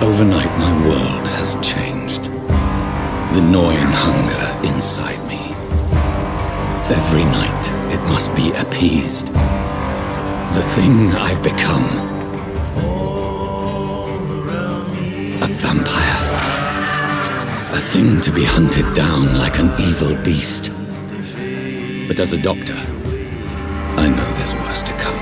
Overnight, my world has changed. The gnawing hunger inside me. Every night, it must be appeased. The thing I've become. A vampire. A thing to be hunted down like an evil beast. But as a doctor, I know there's worse to come.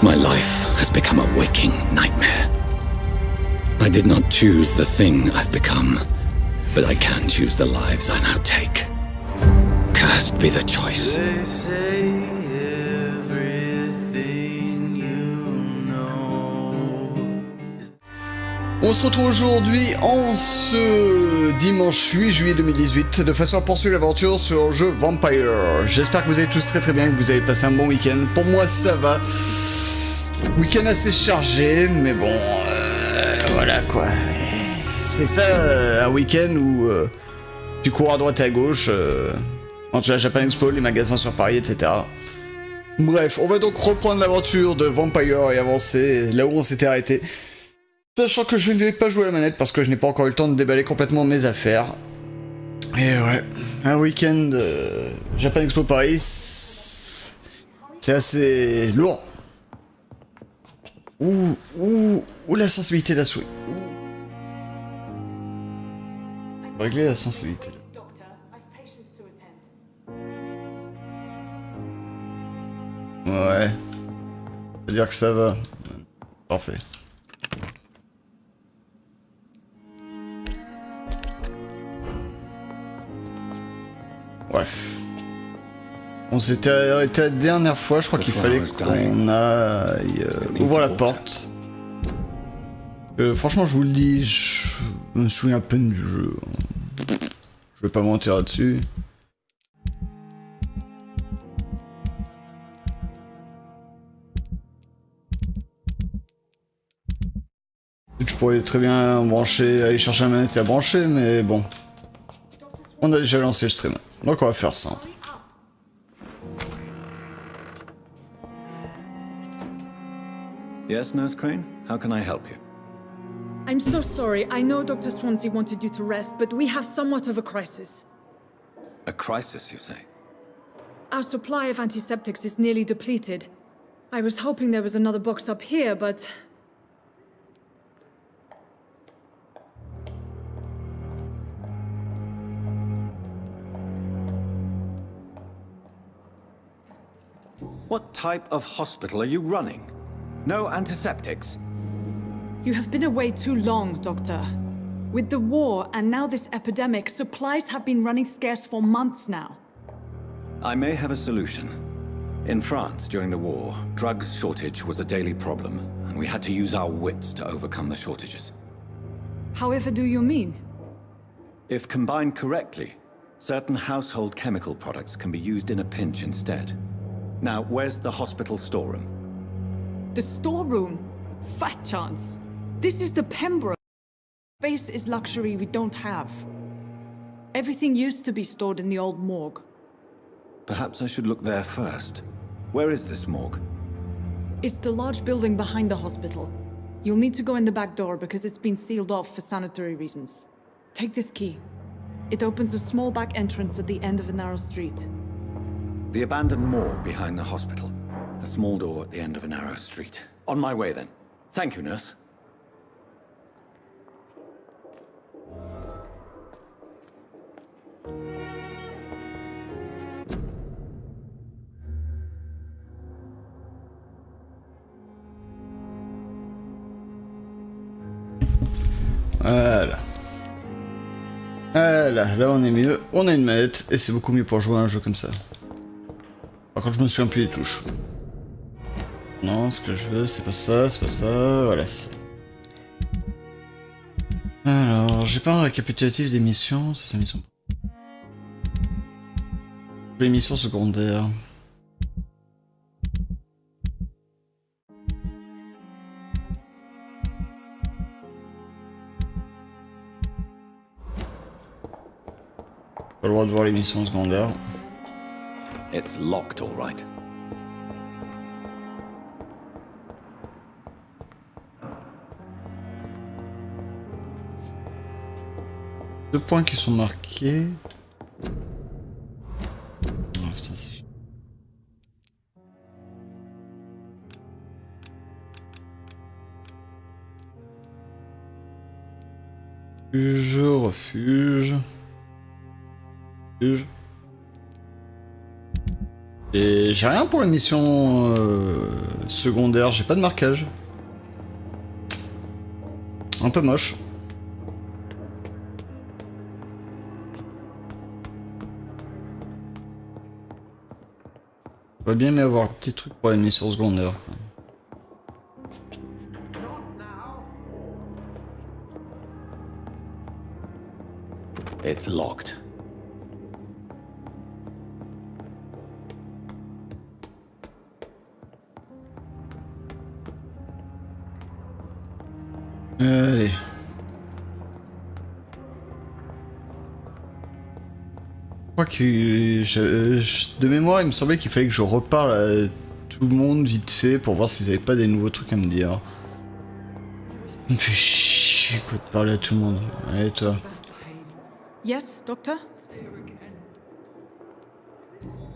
My life has become a waking nightmare. I did not choose the thing I've become, but I can choose the lives I now take. Cursed be the choice. They say everything you know. On se retrouve aujourd'hui en ce dimanche 8 juillet 2018 de façon à poursuivre l'aventure sur le jeu Vampyr. J'espère que vous allez tous très bien, que vous avez passé un bon week-end. Pour moi ça va. Week-end assez chargé, mais bon, voilà quoi. C'est ça, un week-end où tu cours à droite et à gauche, entre la Japan Expo, les magasins sur Paris, etc. Bref, on va donc reprendre l'aventure de Vampyr et avancer là où on s'était arrêté. Sachant que je ne vais pas jouer à la manette parce que je n'ai pas encore eu le temps de déballer complètement mes affaires. Et ouais, un week-end Japan Expo Paris, c'est assez lourd. Ouh, la sensibilité de la souris. Régler la sensibilité. Ouais. C'est-à-dire que ça va. Parfait. Bref. On s'était arrêté la dernière fois, je crois qu'il fallait qu'on aille ouvrir la porte. Franchement, je vous le dis, je me souviens à peine du jeu. Je vais pas mentir là-dessus. Je pourrais très bien brancher, aller chercher la manette et la brancher, mais bon. On a déjà lancé le stream, donc on va faire ça. Yes, Nurse Crane? How can I help you? I'm so sorry. I know Dr. Swansea wanted you to rest, but we have somewhat of a crisis. A crisis, you say? Our supply of antiseptics is nearly depleted. I was hoping there was another box up here, but... What type of hospital are you running? No antiseptics? You have been away too long, Doctor. With the war and now this epidemic, supplies have been running scarce for months now. I may have a solution. In France, during the war, drugs shortage was a daily problem, and we had to use our wits to overcome the shortages. However do you mean? If combined correctly, certain household chemical products can be used in a pinch instead. Now, where's the hospital storeroom? The storeroom? Fat chance. This is the Pembroke. Space is luxury we don't have. Everything used to be stored in the old morgue. Perhaps I should look there first. Where is this morgue? It's the large building behind the hospital. You'll need to go in the back door because it's been sealed off for sanitary reasons. Take this key. It opens a small back entrance at the end of a narrow street. The abandoned morgue behind the hospital. A small door at the end of a narrow street. On my way then. Thank you, nurse. Voilà. Voilà, là on est mieux. On a une manette et c'est beaucoup mieux pour jouer à un jeu comme ça. Par contre, je me souviens plus des touches. Non, ce que je veux, c'est pas ça, voilà. Alors, j'ai pas un récapitulatif des missions, ça c'est mission. Les missions secondaires. Pas le droit de voir les missions secondaires. It's locked, all right. Deux points qui sont marqués. Oh putain, c'est chiant. Refuge. Et j'ai rien pour la mission secondaire, j'ai pas de marquage. Un peu moche. J'aurais bien aimé avoir un petit truc pour la mission secondaire. It's locked. Allez. Je crois que de mémoire, il me semblait qu'il fallait que je reparle à tout le monde vite fait pour voir s'ils avaient pas des nouveaux trucs à me dire. Ça me fait chier quoi de parler à tout le monde. Allez toi. Yes, Doctor?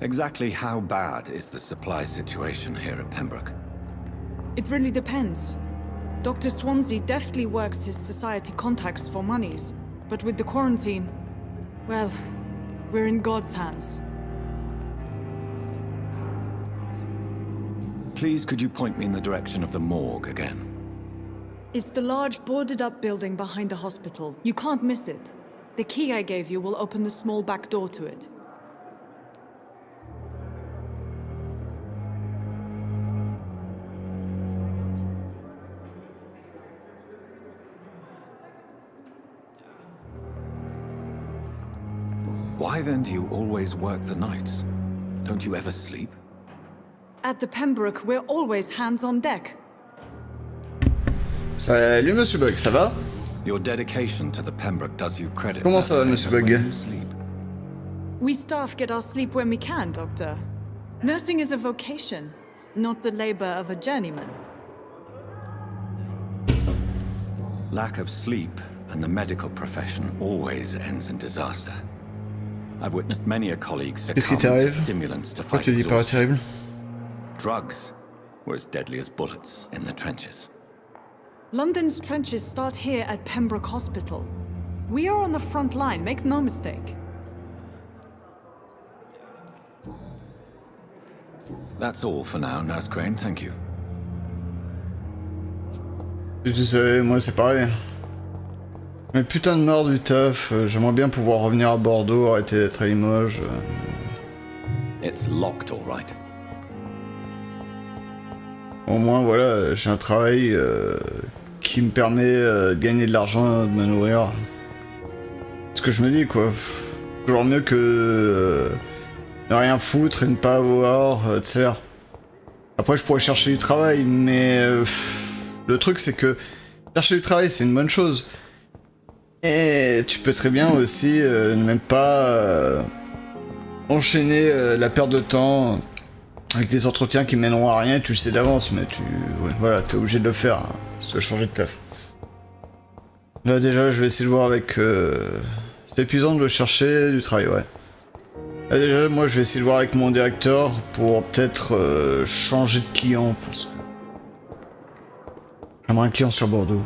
Exactly how bad is the supply situation here at Pembroke? It really depends. Dr. Swansea deftly works his society contacts for monies, but with the quarantine, well, we're in God's hands. Please, could you point me in the direction of the morgue again? It's the large boarded-up building behind the hospital. You can't miss it. The key I gave you will open the small back door to it. Why then do you always work the nights? Don't you ever sleep? At the Pembroke, we're always hands on deck. Salut Monsieur Bug, ça va? Your dedication to the Pembroke does you credit. Comment ça va, Monsieur Bug? When you sleep. We staff get our sleep when we can, Doctor. Nursing is a vocation, not the labor of a journeyman. Lack of sleep and the medical profession always ends in disaster. I've witnessed many a colleague Qu'est-ce qui succumb to t'arrive? stimulants to Pourquoi fight tu dis pas exhaustion. terrible? Drugs were as deadly as bullets in the trenches. London's trenches start here at Pembroke Hospital. We are on the front line, make no mistake. That's all for now, Nurse Crane, thank you. Tu savais, moi c'est pareil. Mais putain de mort du taf, j'aimerais bien pouvoir revenir à Bordeaux, arrêter d'être à Limoges. It's locked, all right. Au moins voilà, j'ai un travail qui me permet de gagner de l'argent, de me nourrir. Ce que je me dis quoi, toujours mieux que ne rien foutre et ne pas avoir, tu sais. Après je pourrais chercher du travail, mais le truc c'est que chercher du travail c'est une bonne chose. Et tu peux très bien aussi ne même pas enchaîner la perte de temps avec des entretiens qui mèneront à rien, tu le sais d'avance, mais ouais, voilà, t'es obligé de le faire, hein, si tu veux changer de taf. Là déjà, je vais essayer de voir avec... C'est épuisant de chercher du travail, ouais. Là déjà, moi je vais essayer de voir avec mon directeur pour peut-être changer de client, parce que... J'aimerais un client sur Bordeaux.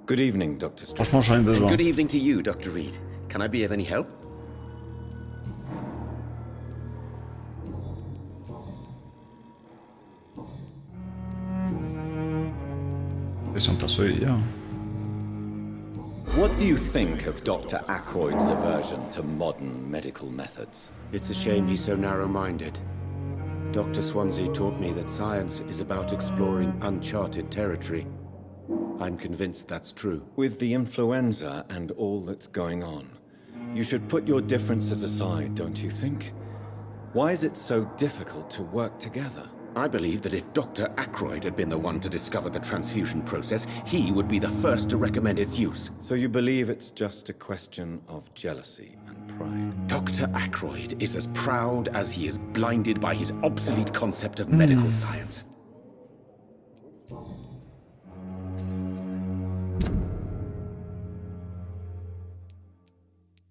Good evening, Dr. Strange. Franchement, j'en ai besoin. Good evening to you, Dr. Reed. Can I be of any help? Question perso, il y a. What do you think of Dr. Ackroyd's aversion to modern medical methods? It's a shame he's so narrow-minded. Dr. Swansea taught me that science is about exploring uncharted territory. I'm convinced that's true. With the influenza and all that's going on, you should put your differences aside, don't you think? Why is it so difficult to work together? I believe that if Dr. Ackroyd had been the one to discover the transfusion process, he would be the first to recommend its use. So you believe it's just a question of jealousy and pride? Dr. Ackroyd is as proud as he is blinded by his obsolete concept of medical science.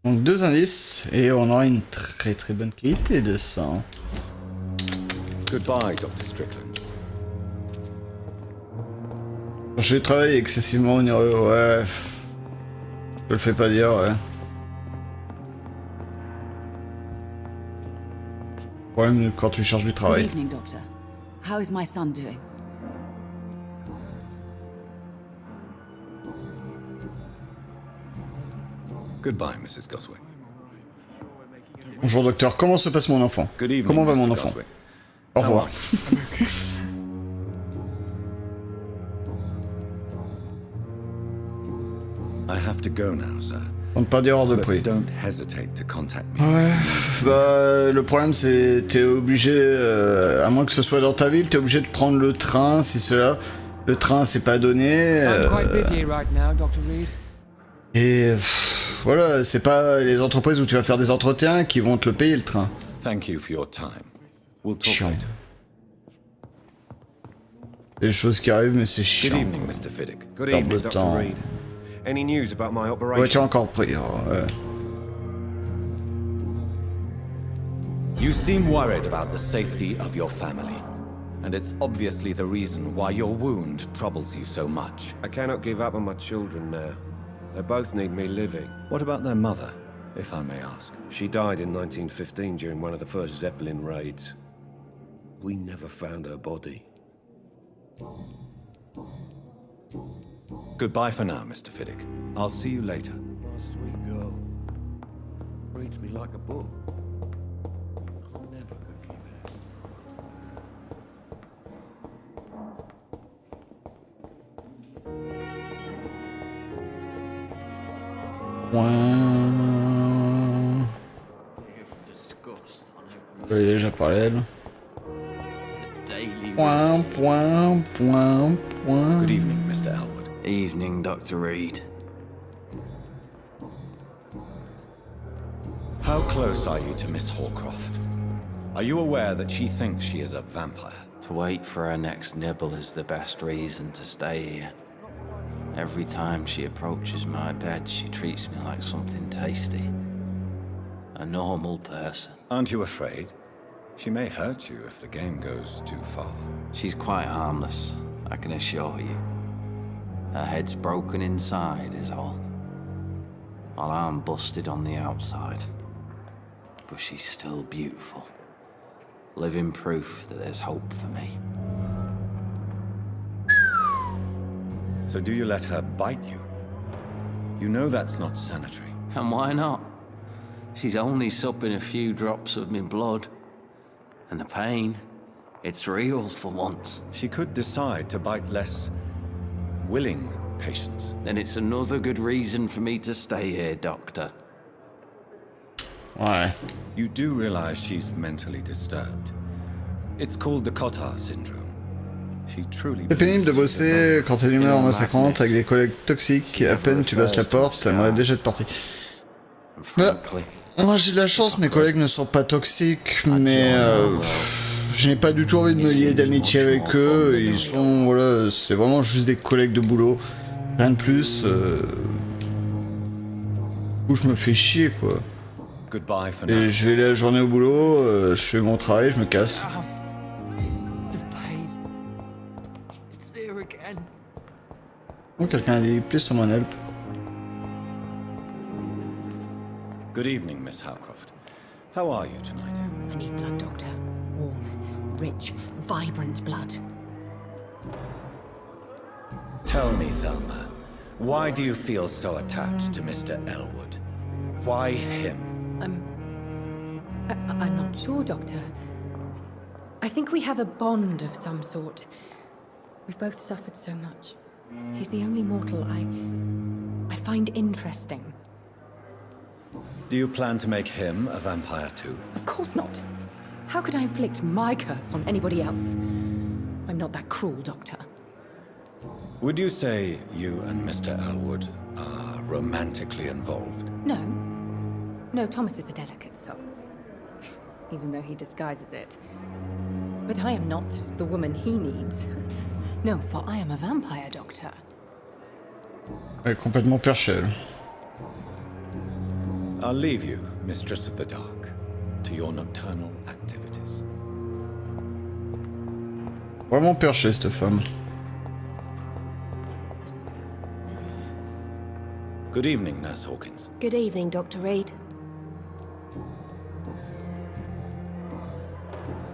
Donc 2 indices et on aura une très très bonne qualité de sang. Goodbye, Dr. Strickland. Je travaille excessivement onéreux, ouais. Je le fais pas dire, ouais. Problème quand tu cherches du Good travail. evening, Doctor. How is my son doing? Goodbye, Mrs. Goswick. Bonjour docteur, comment se passe mon enfant? Good evening, Comment va mon Mr. enfant? Goswick. Au How revoir. are you? I have to go now, sir. On ne pas dire hors de But prix. don't hesitate to contact me. Ouais, bah le problème c'est t'es obligé, à moins que ce soit dans ta ville, t'es obligé de prendre le train, si cela. Le train c'est pas donné. I'm quite busy right now, Dr. Reed. Et voilà, c'est pas les entreprises où tu vas faire des entretiens qui vont te le payer le train. Thank you for your time. We'll talk Chiant. later. C'est des choses qui arrivent mais c'est Good chiant. evening, Mr. Fiddick. Good Perte evening, de Dr. temps. Reed. Any news about my Voiture operation? encore pris. Ouais. You seem worried about the safety of your family. And it's obviously the reason why your wound troubles you so much. I cannot give up on my children now. They both need me living. What about their mother, if I may ask? She died in 1915 during one of the first Zeppelin raids. We never found her body. Goodbye for now, Mr. Fiddick. I'll see you later. Sweet girl. Reads me like a book. I'm never gonna keep it. Point. Je vais déjà parler d'elle. Point, point, point, point. Good evening, Mr. Elwood. Evening, Dr. Reed. How close are you to Miss Hallcroft? Are you aware that she thinks she is a vampire? To wait for her next nibble is the best reason to stay here. Every time she approaches my bed, she treats me like something tasty. A normal person. Aren't you afraid? She may hurt you if the game goes too far. She's quite harmless, I can assure you. Her head's broken inside is all. While I'm busted on the outside. But she's still beautiful. Living proof that there's hope for me. So do you let her bite you? You know that's not sanitary. And why not? She's only supping a few drops of me blood. And the pain, it's real for once. She could decide to bite less willing patients. Then it's another good reason for me to stay here, Doctor. Ouais. You do realize she's mentally disturbed. It's called the Cotard syndrome. She truly C'est pénible de believes bosser quand t'es une humeur In massacrante avec des collègues toxiques et à peine tu passes la porte, t'aimerais déjà être parti. And Bah, frankly, moi j'ai de la chance, mes collègues ne sont pas toxiques, mais je n'ai pas du tout envie de me lier d'amitié avec eux. Ils sont, voilà, c'est vraiment juste des collègues de boulot, rien de plus. Où je me fais chier quoi. Goodbye for now. Et je vais la journée au boulot, je fais mon travail, je me casse. the pain. It's here again. Oh, quelqu'un a dit please someone help. Good evening, Miss Howcroft. How are you tonight? I need blood, Doctor. Warm, rich, vibrant blood. Tell me, Thelma, why do you feel so attached to Mr. Elwood? Why him? I'm not sure, Doctor. I think we have a bond of some sort. We've both suffered so much. He's the only mortal I find interesting. Do you plan to make him a vampire too? Of course not. How could I inflict my curse on anybody else? I'm not that cruel, Doctor. Would you say you and Mr. Elwood are romantically involved? No. No, Thomas is a delicate soul. Even though he disguises it. But I am not the woman he needs. No, for I am a vampire, Doctor. Elle est complètement perchée, elle. I'll leave you, Mistress of the Dark, to your nocturnal activities. Vraiment perchée, cette femme. Good evening, Nurse Hawkins. Good evening, Dr. Reed.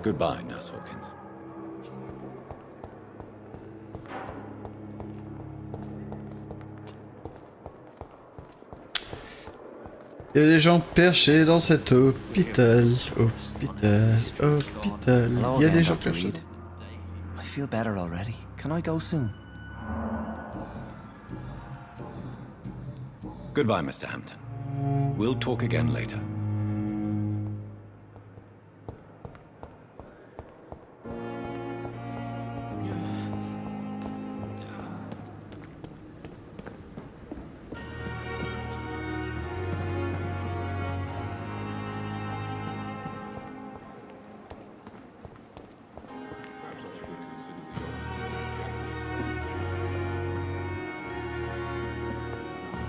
Goodbye, Nurse Hawkins. Il y a des gens perchés dans cet hôpital. Hôpital. Il y a des gens perchés. I feel better already. Can I go soon? Goodbye, Mr. Hampton. We'll talk again later.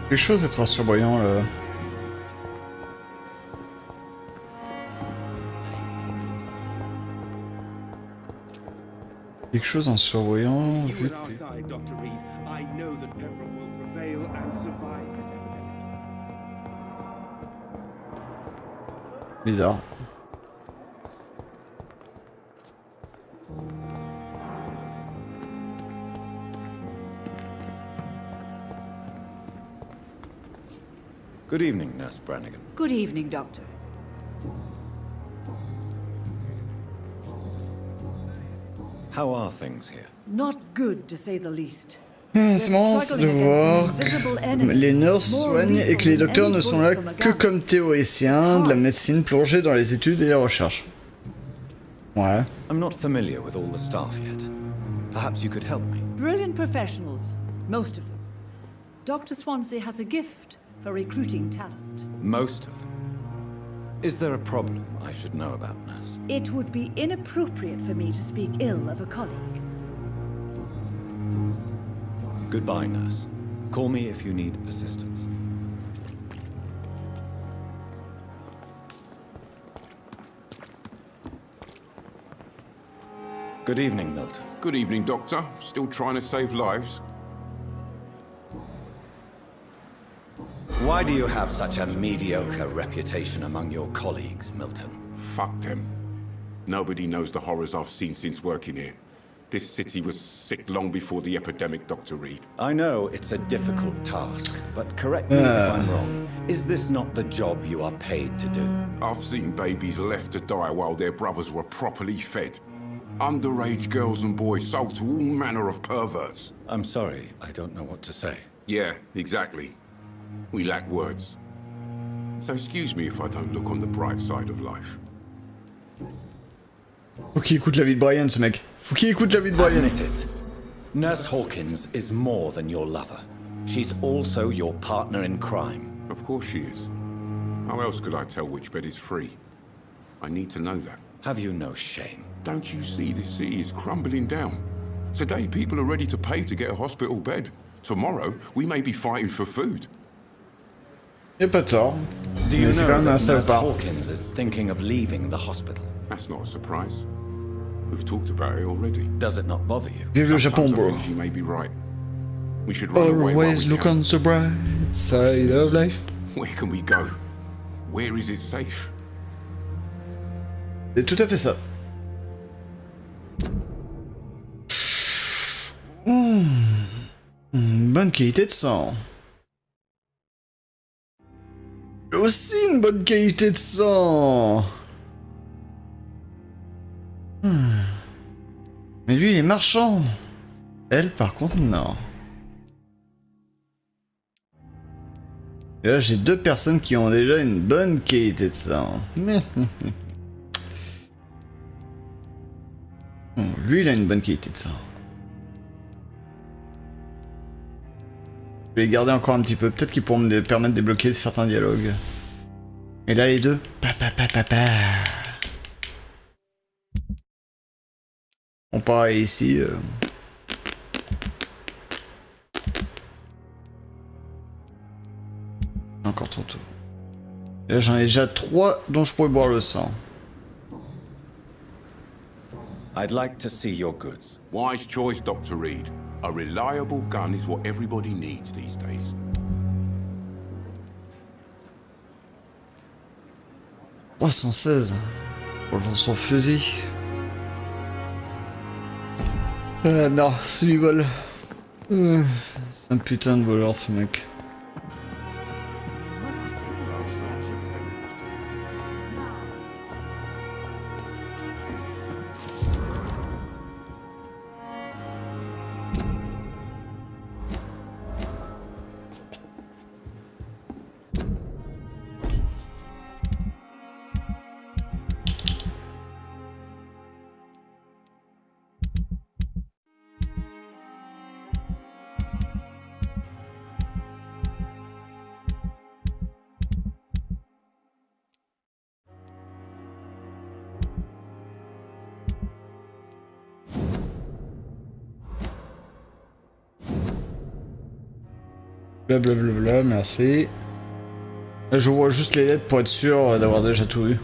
Quelque chose d'être un survoyant là. Quelque chose en survoyant. Vu... Bizarre. Good evening, Nurse Brannigan. Good evening, Doctor. How are things here? Not good, to say the least. C'est marrant de voir que les nurses soignent et que les docteurs ne sont là que comme théoriciens de la médecine plongés dans les études et les recherches. Ouais. I'm not familiar with all the staff yet. Perhaps you could help me. Brilliant professionals, most of them. Dr. Swansea has a gift for recruiting talent. Most of them. Is there a problem I should know about, Nurse? It would be inappropriate for me to speak ill of a colleague. Goodbye, Nurse. Call me if you need assistance. Good evening, Milton. Good evening, Doctor. Still trying to save lives? Why do you have such a mediocre reputation among your colleagues, Milton? Fuck them. Nobody knows the horrors I've seen since working here. This city was sick long before the epidemic, Dr. Reed. I know it's a difficult task, but correct me if I'm wrong. Is this not the job you are paid to do? I've seen babies left to die while their brothers were properly fed. Underage girls and boys sold to all manner of perverts. I'm sorry, I don't know what to say. Yeah, exactly. We lack words. So excuse me if I don't look on the bright side of life. Faut qu'il écoute la vie de Brian, ce mec. Faut qu'il écoute la vie de Brian. Admit it. Nurse Hawkins is more than your lover. She's also your partner in crime. Of course she is. How else could I tell which bed is free? I need to know that. Have you no shame? Don't you see this city is crumbling down? Today people are ready to pay to get a hospital bed. Tomorrow we may be fighting for food. Y'a pas tort. Do you C'est quand know même un that Nurse salopard. Hawkins is thinking of leaving the hospital? That's not a surprise. We've talked about it already. Does it not bother you? Vive le Japon, Sometimes I bro. think she may be right. We should run away while Always we look can. on the bright side of life. Where can we go? Where is it safe? C'est tout à fait ça. Bonne qualité de sang. Aussi une bonne qualité de sang. Mais lui, il est marchand. Elle, par contre, non. Et là, j'ai deux personnes qui ont déjà une bonne qualité de sang. Bon, lui, il a une bonne qualité de sang. Je vais les garder encore un petit peu. Peut-être qu'ils pourront me permettre de débloquer certains dialogues. Et là, les deux. On part ici. Encore ton tour. Et là, j'en ai déjà 3 dont je pourrais boire le sang. I'd like to see your goods. Wise choice, Dr. Reed. A reliable gun is what everybody needs these days. « 316 pour son fusil. Non, c'est du vol. C'est un putain de voleur ce mec. Blablabla, merci. Là, je vois juste les lettres pour être sûr d'avoir déjà tout vu.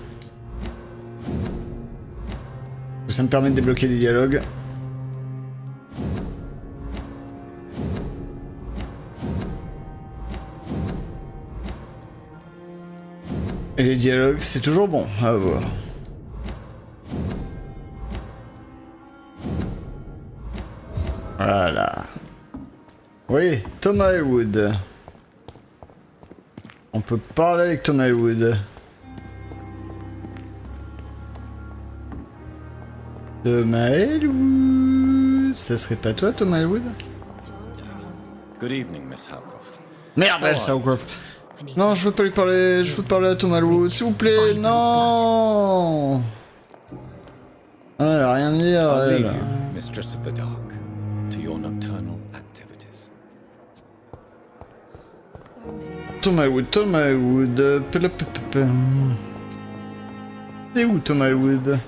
Ça me permet de débloquer des dialogues. Et les dialogues, c'est toujours bon à voir. Voilà. Oui, Thomas Elwood. On peut parler avec Thomas Elwood. Thomas Elwood. Ça serait pas toi, Thomas Elwood? Good evening, Miss Howcroft. Merde, elle, Howcroft. Non, je veux pas lui parler. Je veux parler à Thomas Elwood, s'il vous plaît. Non. Ah, elle a rien à dire, I'll elle. leave you, Mistress of the Dark, to your nocturnal activities. Thomas Elwood. C'est où Thomas Elwood?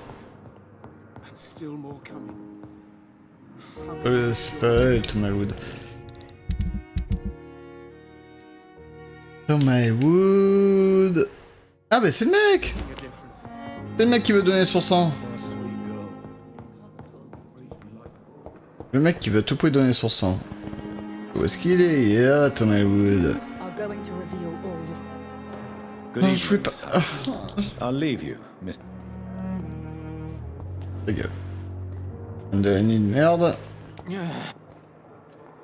C'est pas elle, Thomas Elwood. Thomas Elwood. Ah bah c'est le mec. C'est le mec qui veut donner son sang. Le mec qui veut tout pour donner son sang. Où est-ce qu'il est? Il est là, Thomas Elwood. Good Non, evening, je vais pas. Miss Howcroft. I'll leave you, Miss... Ta gueule. De la nuit de merde.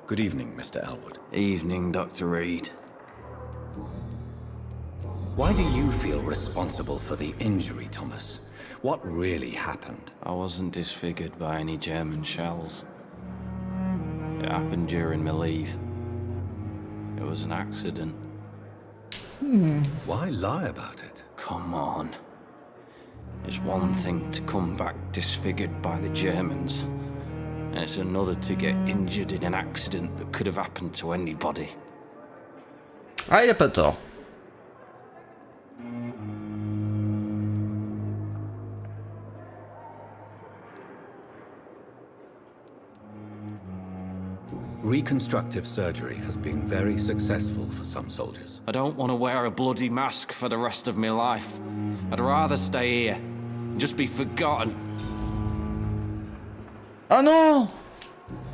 Good evening, Mr. Elwood. Evening, Dr. Reed. Why do you feel responsible for the injury, Thomas? What really happened? I wasn't disfigured by any German shells. It happened during my leave. It was an accident. Why lie about it? Come on. It's one thing to come back disfigured by the Germans, and it's another to get injured in an accident that could have happened to anybody. Ah, y a pas tort. Reconstructive surgery has been very successful for some soldiers. I don't want to wear a bloody mask for the rest of my life. I'd rather stay here and just be forgotten. Ah non!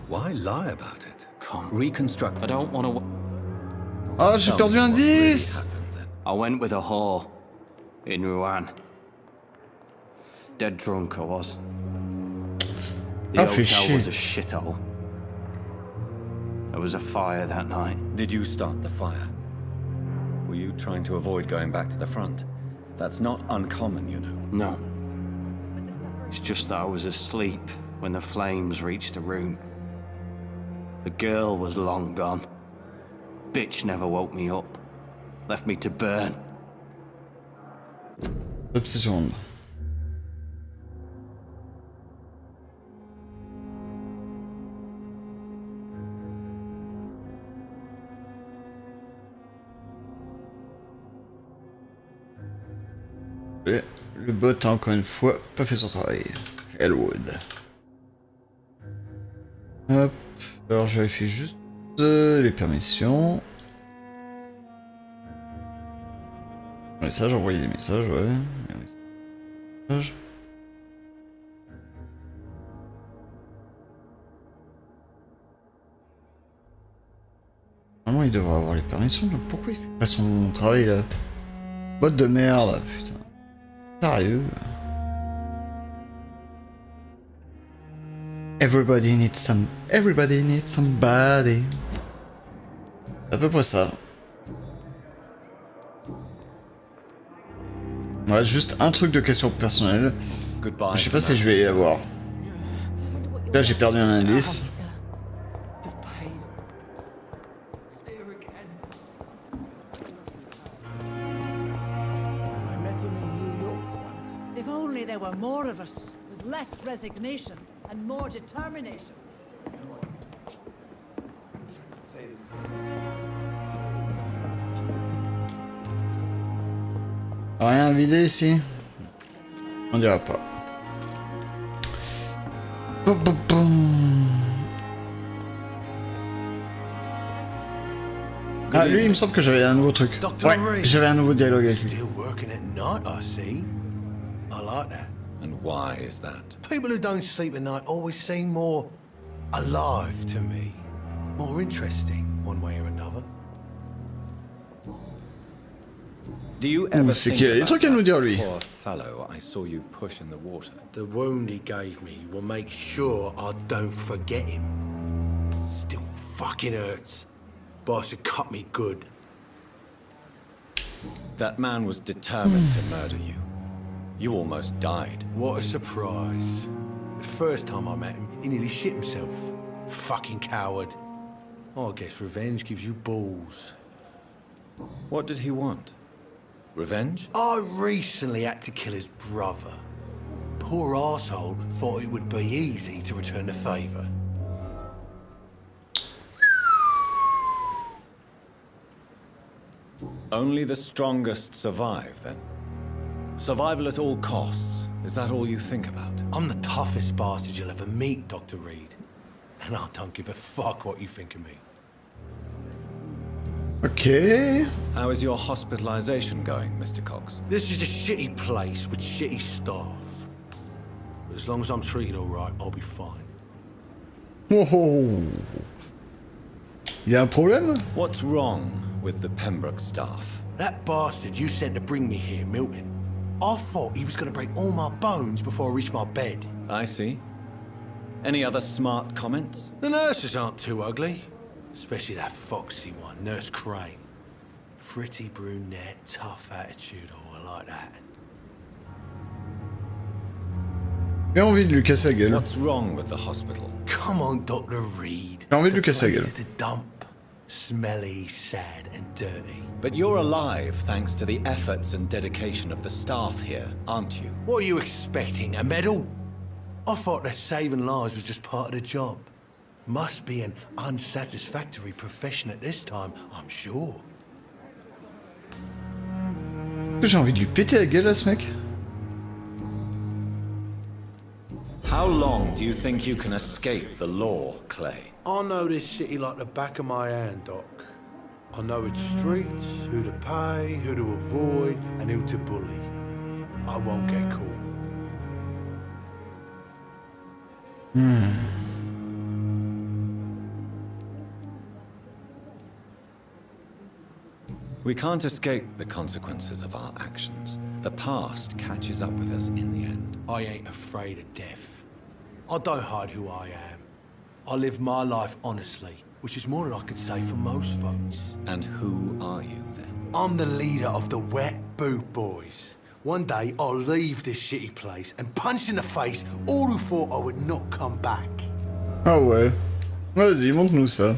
Why lie about it? Come. Reconstruct. I don't want to. Ah, j'ai perdu un 10! I went with a whore in Rouen. Dead drunk I was. The hotel was a shithole. There was a fire that night. Did you start the fire? Were you trying to avoid going back to the front? That's not uncommon, you know. No. It's just that I was asleep when the flames reached the room. The girl was long gone. Bitch never woke me up. Left me to burn. 2 petites secondes. Et le bot a encore une fois pas fait son travail. Elwood. Hop. Alors je vérifie juste les permissions. Message, envoyer des messages, ouais. Message. Normalement il devrait avoir les permissions, donc pourquoi il fait pas son travail là? Bot de merde, putain. Sérieux? Everybody needs somebody. C'est à peu près ça. Ouais, juste un truc de question personnelle. Je sais pas si je vais y avoir. Là, j'ai perdu un indice. If only there were more of us, with less resignation and more determination. Rien à vider ici? On dira pas. Ah, lui, il me semble que j'avais un nouveau truc. Ouais, j'avais un nouveau dialogue avec lui. Still working at night, I see. I like that. And why is that? People who don't sleep at night always seem more alive to me. More interesting, one way or another. Do you ever c'est think qu'il y a des about trucs à nous that dire, lui. poor fellow I saw you push in the water? The wound he gave me will make sure I don't forget him. Still fucking hurts. But I should cut me good. That man was determined to murder you. You almost died. What a surprise. The first time I met him, he nearly shit himself. Fucking coward. I guess revenge gives you balls. What did he want? Revenge? I recently had to kill his brother. Poor arsehole thought it would be easy to return the favour. Only the strongest survive, then? Survival at all costs. Is that all you think about? I'm the toughest bastard you'll ever meet, Dr. Reed. And I don't give a fuck what you think of me. Ok. How is your hospitalization going, Mr. Cox? This is a shitty place with shitty staff. But as long as I'm treated alright, I'll be fine. Oh. Il y a un problème? What's wrong with the Pembroke staff? That bastard you sent to bring me here, Milton. I thought he was gonna break all my bones before I reached my bed. I see. Any other smart comments? The nurses aren't too ugly. Especially that foxy one, Nurse Crane. Pretty brunette, tough attitude, oh, I like that. J'ai envie de lui casser la gueule. What's wrong with the hospital? Come on, Dr. Reed. J'ai envie de lui casser la The gueule. place is a dump. Smelly, sad, and dirty. But you're alive thanks to the efforts and dedication of the staff here, aren't you? What are you expecting, a medal? I thought that saving lives was just part of the job. Must be an unsatisfactory profession at this time, I'm sure. J'ai envie de lui péter la gueule à ce mec. How long do you think you can escape the law, Clay? I know this city like the back of my hand, Doc. I know its streets, who to pay, who to avoid, and who to bully. I won't get caught. We can't escape the consequences of our actions. The past catches up with us in the end. I ain't afraid of death. I don't hide who I am. I live my life honestly, which is more than I could say for most folks. And who are you, then? I'm the leader of the Wet Boot Boys. One day, I'll leave this shitty place and punch in the face all who thought I would not come back. Ah ouais. Vas-y, montre-nous ça.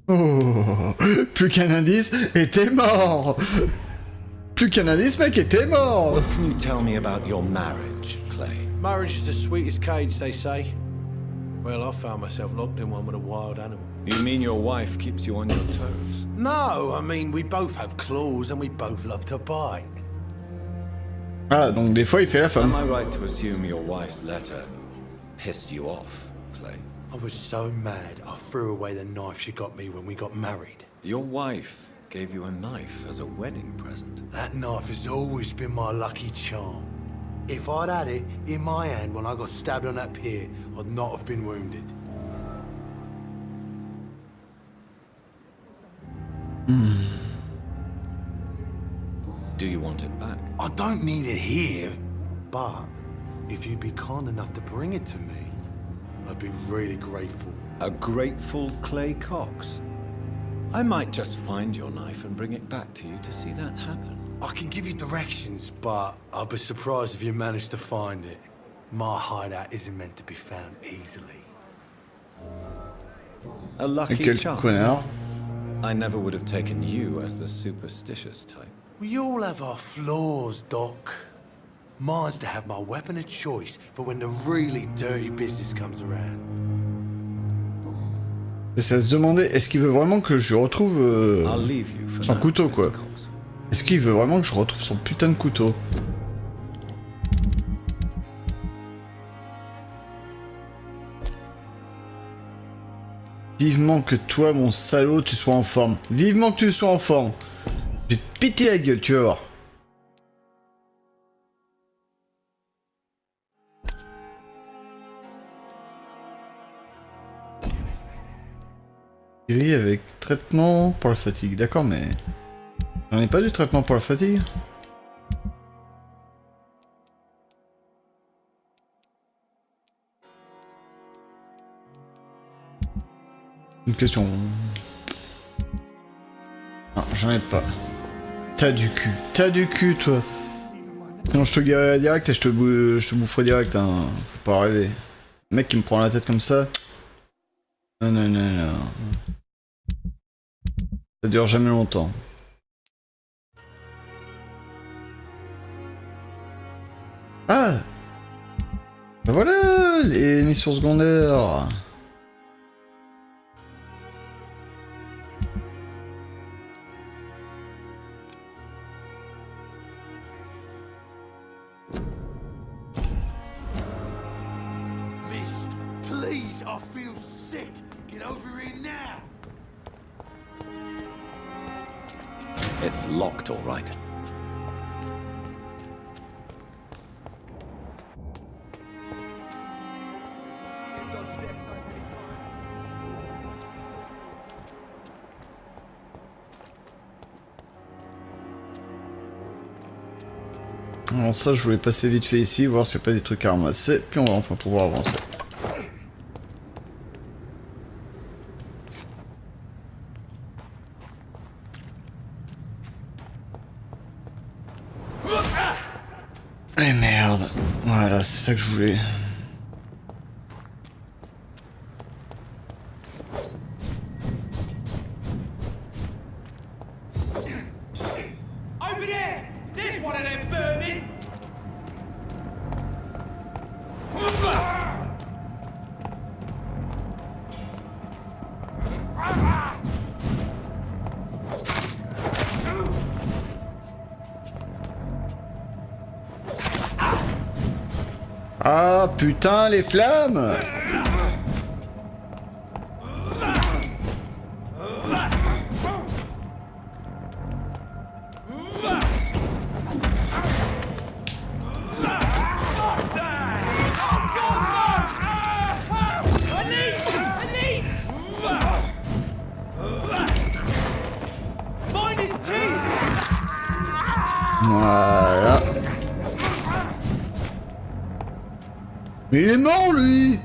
Oh, plus qu'un indice, et t'es mort. Plus qu'un indice, mec, et t'es mort. What can you tell me about your marriage, Clay? Marriage is the sweetest cage, they say. Well, I found myself locked in one with a wild animal. You mean your wife keeps you on your toes? No, I mean, we both have claws and we both love to bite. Ah, donc des fois, il fait la femme. Am I right to assume your wife's letter pissed you off, Clay? I was so mad, I threw away the knife she got me when we got married. Your wife gave you a knife as a wedding present. That knife has always been my lucky charm. If I'd had it in my hand when I got stabbed on that pier, I'd not have been wounded. Do you want it back? I don't need it here, but if you'd be kind enough to bring it to me, I'd be really grateful. A grateful Clay Cox? I might just find your knife and bring it back to you to see that happen. I can give you directions, but I'd be surprised if you managed to find it. My hideout isn't meant to be found easily. A lucky Quel charm. connard. I never would have taken you as the superstitious type. We all have our flaws, Doc. Mine's to have my weapon of choice for when the really dirty business comes around. Et ça se demander, est-ce qu'il veut vraiment que je retrouve I'll leave you for son now, couteau, Mr. quoi. Cox. Est-ce qu'il veut vraiment que je retrouve son putain de couteau? Vivement que toi, mon salaud, tu sois en forme. Vivement que tu sois en forme. Je vais te péter la gueule, tu vas voir. Guéri avec traitement pour la fatigue. D'accord, mais... J'en ai pas du traitement pour la fatigue? Une question. Non, j'en ai pas. T'as du cul, toi. Sinon je te guérirai direct et je te boufferai direct, hein. Faut pas rêver. Le mec qui me prend la tête comme ça. Non, non, non, non. Ça dure jamais longtemps. Ah! Ben voilà les missions secondaires. Miss, please, I feel sick. Get over here now. It's locked, all right. Alors ça, je voulais passer vite fait ici, voir s'il n'y a pas des trucs à ramasser, puis on va enfin pouvoir avancer. Eh merde, voilà, c'est ça que je voulais. Over there! There's one of them vermin! Ah putain, les flammes! Voilà. Mais il est mort, lui!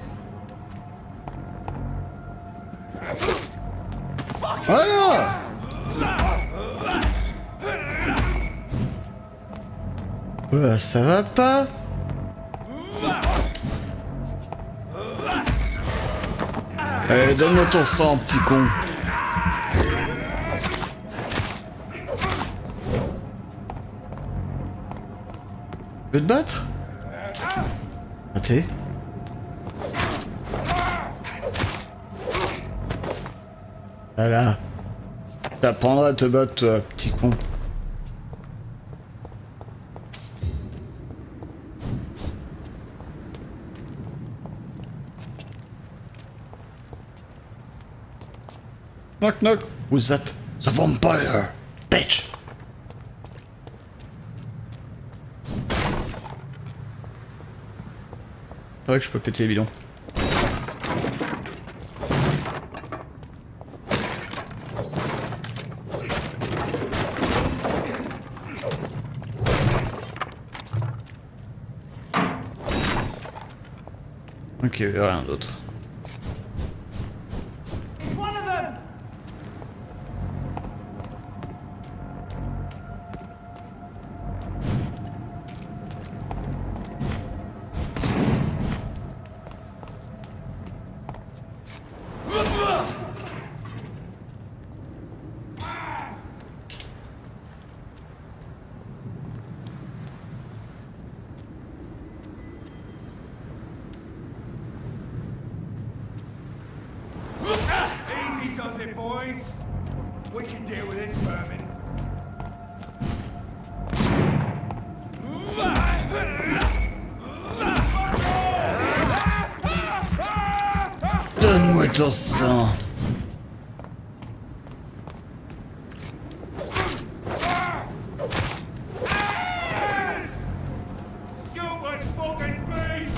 Voilà! Ça va pas? Allez, donne-moi ton sang, petit con. veux te battre? Raté. Voilà. T'apprendras à te battre, toi, petit con. Knock knock. Who's that? The vampire! Bitch! C'est vrai que je peux péter les bidons. Ok, rien d'autre. It's one of them! Easy does it, boys. We can deal with this vermin. Donne-moi ton sang! Stupid fucking beast!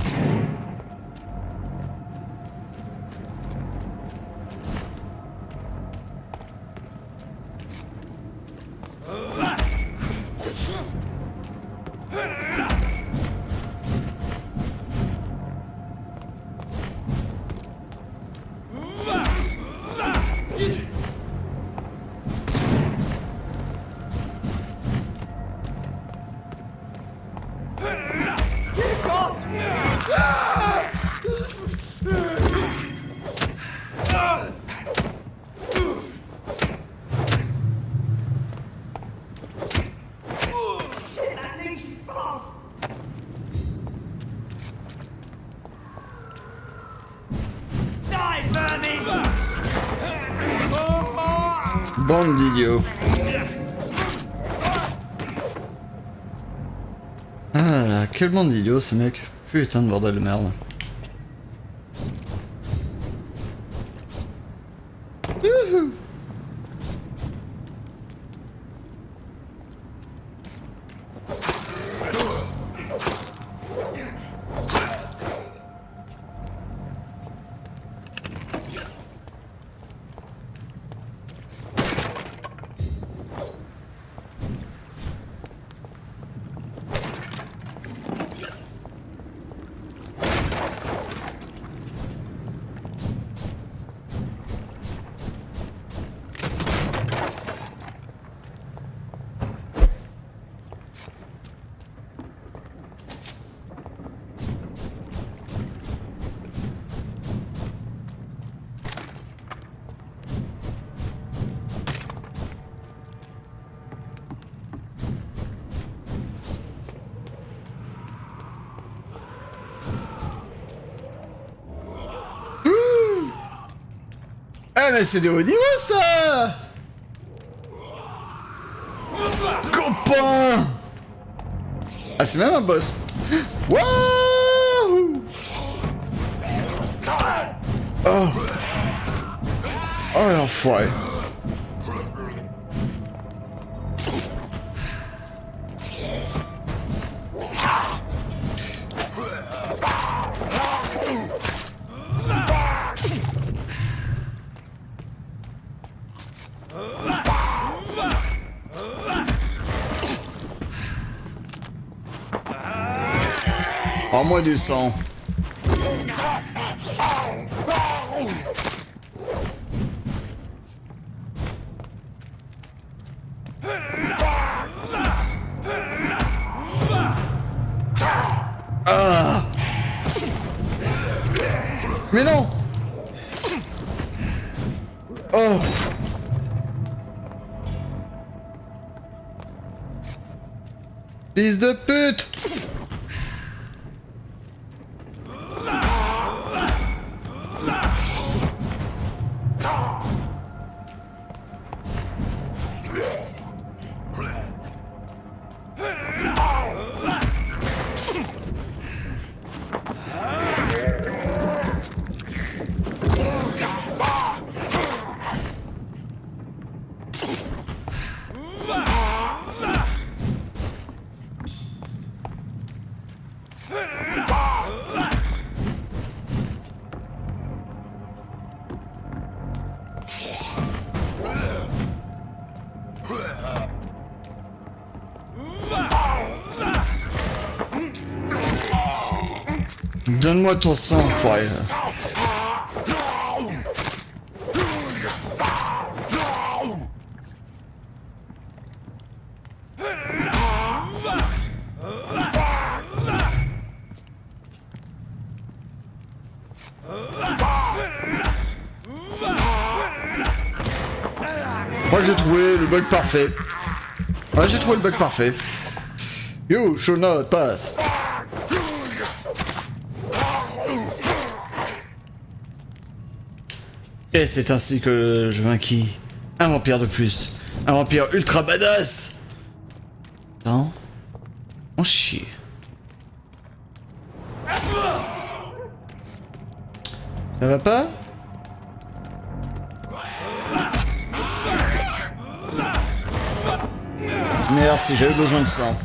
That leash is fast! Die, vermin! Bande d'idiots. Ah là, quelle bande d'idiots ces mecs. Putain de bordel de merde. Youhou. Ah mais c'est des hauts niveaux ça! Copain! Ah c'est même un boss! Wouhou! Oh! Oh l'enfoiré! Rends-moi du sang. Ah. Mais non. Oh. Fils de pute. Donne-moi ton sang, enfoiré. Moi j'ai trouvé le bug parfait. Ouais, j'ai trouvé le bug parfait. You should not pass. Et c'est ainsi que je vainquis un vampire de plus. Un vampire ultra badass. Non. On chie. Ça va pas? Merci, j'avais besoin de sang.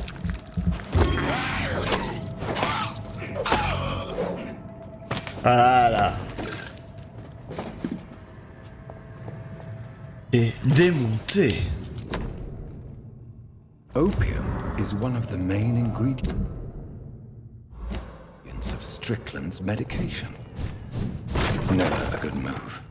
Voilà. Et démonté. Opium is one of the main ingredients of Strickland's medication. Never a good move.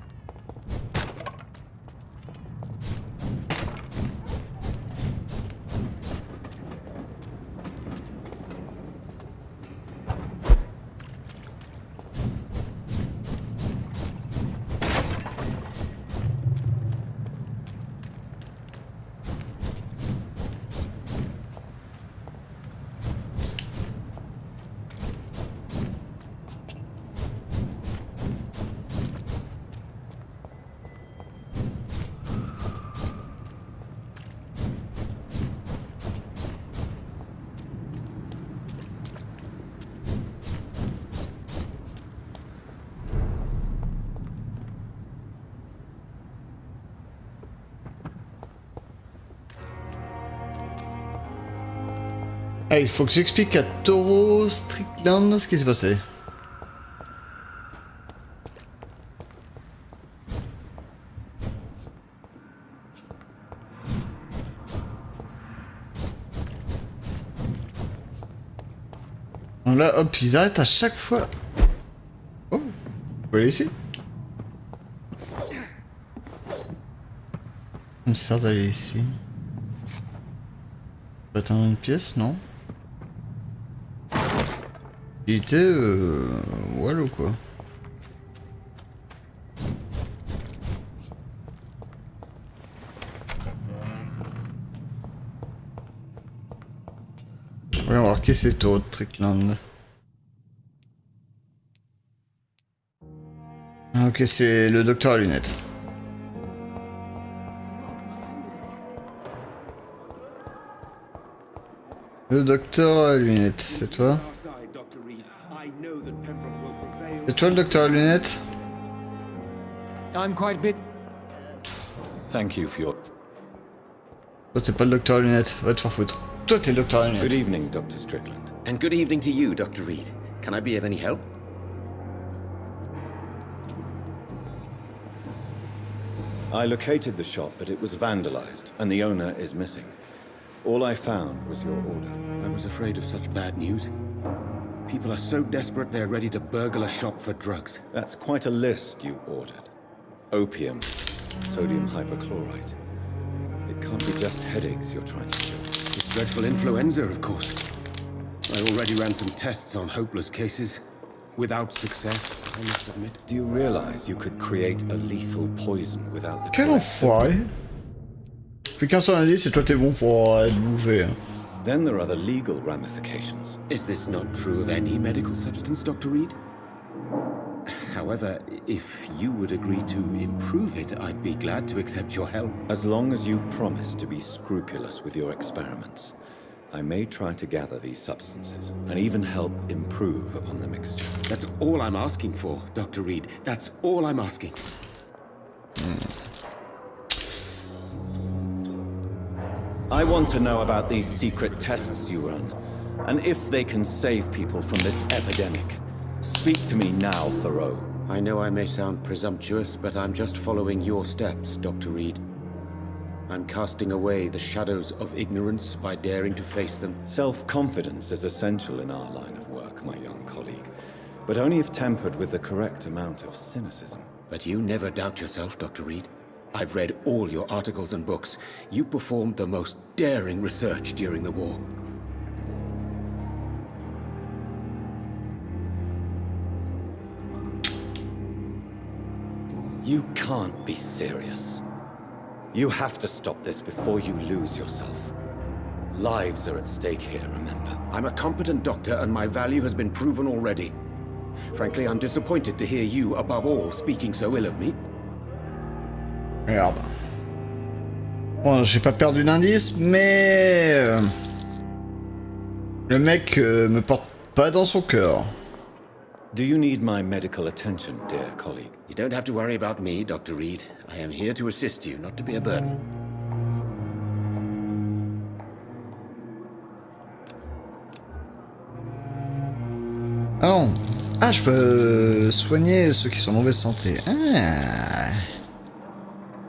Ah, il faut que j'explique à Toro Strickland ce qui s'est passé. Donc là, hop, ils arrêtent à chaque fois. Oh, vous voyez ici? Ça me sert d'aller ici. On peut atteindre une pièce, non? Il était voilà ou quoi. Voyons voir qui c'est toi, Strickland. Ah, ok, c'est le docteur à lunettes. Le docteur à lunettes, c'est toi? C'est toi le docteur à lunettes? I'm quite bit. Thank you for your... Toi t'es pas le docteur à lunettes, va te faire foutre. Toi t'es le docteur à lunettes. Good evening, Dr. Strickland. And good evening to you, Dr. Reed. Can I be of any help? I located the shop, but it was vandalized, and the owner is missing. All I found was your order. I was afraid of such bad news. People are so desperate they're ready to burgle a shop for drugs. That's quite a list you ordered. Opium, sodium hypochlorite. It can't be just headaches you're trying to cure. This dreadful influenza, of course. I already ran some tests on hopeless cases. Without success, I must admit. Do you realize you could create a lethal poison without the... Quel enfoiré! Plus qu'un seul indice et toi t'es bon pour être bouffé. Then there are the legal ramifications. Is this not true of any medical substance, Dr. Reed? However, if you would agree to improve it, I'd be glad to accept your help. As long as you promise to be scrupulous with your experiments, I may try to gather these substances, and even help improve upon the mixture. That's all I'm asking for, Dr. Reed. That's all I'm asking. I want to know about these secret tests you run. And if they can save people from this epidemic, speak to me now, Thoreau. I know I may sound presumptuous, but I'm just following your steps, Dr. Reed. I'm casting away the shadows of ignorance by daring to face them. Self-confidence is essential in our line of work, my young colleague, but only if tempered with the correct amount of cynicism. But you never doubt yourself, Dr. Reed. I've read all your articles and books. You performed the most daring research during the war. You can't be serious. You have to stop this before you lose yourself. Lives are at stake here, remember? I'm a competent doctor and my value has been proven already. Frankly, I'm disappointed to hear you, above all, speaking so ill of me. Regarde. Bon, j'ai pas perdu d'indice, mais... le mec me porte pas dans son cœur. Do you need my medical attention, dear colleague? You don't have to worry about me, Dr. Reed. I am here to assist you, not to be a burden. Ah non. Ah, je peux soigner ceux qui sont en mauvaise santé. Ah.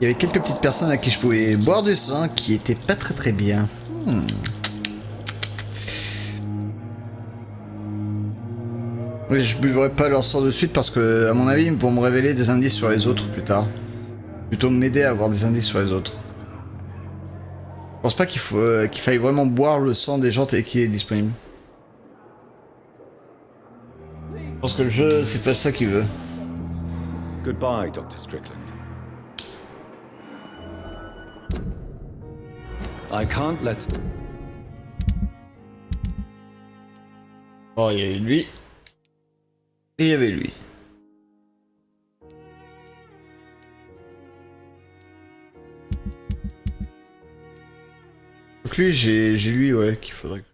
Il y avait quelques petites personnes à qui je pouvais boire du sang qui étaient pas très bien. Oui, je buvrai pas leur sang de suite parce que, à mon avis, ils vont me révéler des indices sur les autres plus tard. Plutôt m'aider à avoir des indices sur les autres. Je pense pas qu'il faille vraiment boire le sang des gens qui est disponible. Je pense que le jeu, c'est pas ça qu'il veut. Goodbye, Dr. Strickland. I can't let... Oh, il y avait lui. Et il y avait lui. Donc lui, j'ai lui, ouais, qu'il faudrait...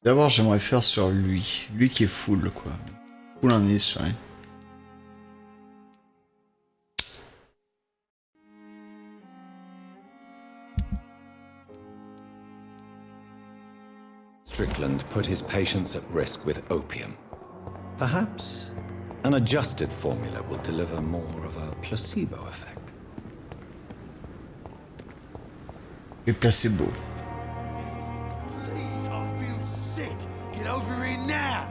D'abord, j'aimerais faire sur lui. Lui qui est full, quoi. Full indice, ouais. Strickland put his patients at risk with opium. Perhaps an adjusted formula will deliver more of a placebo effect. Et placebo. Please, I feel sick. Get over here now.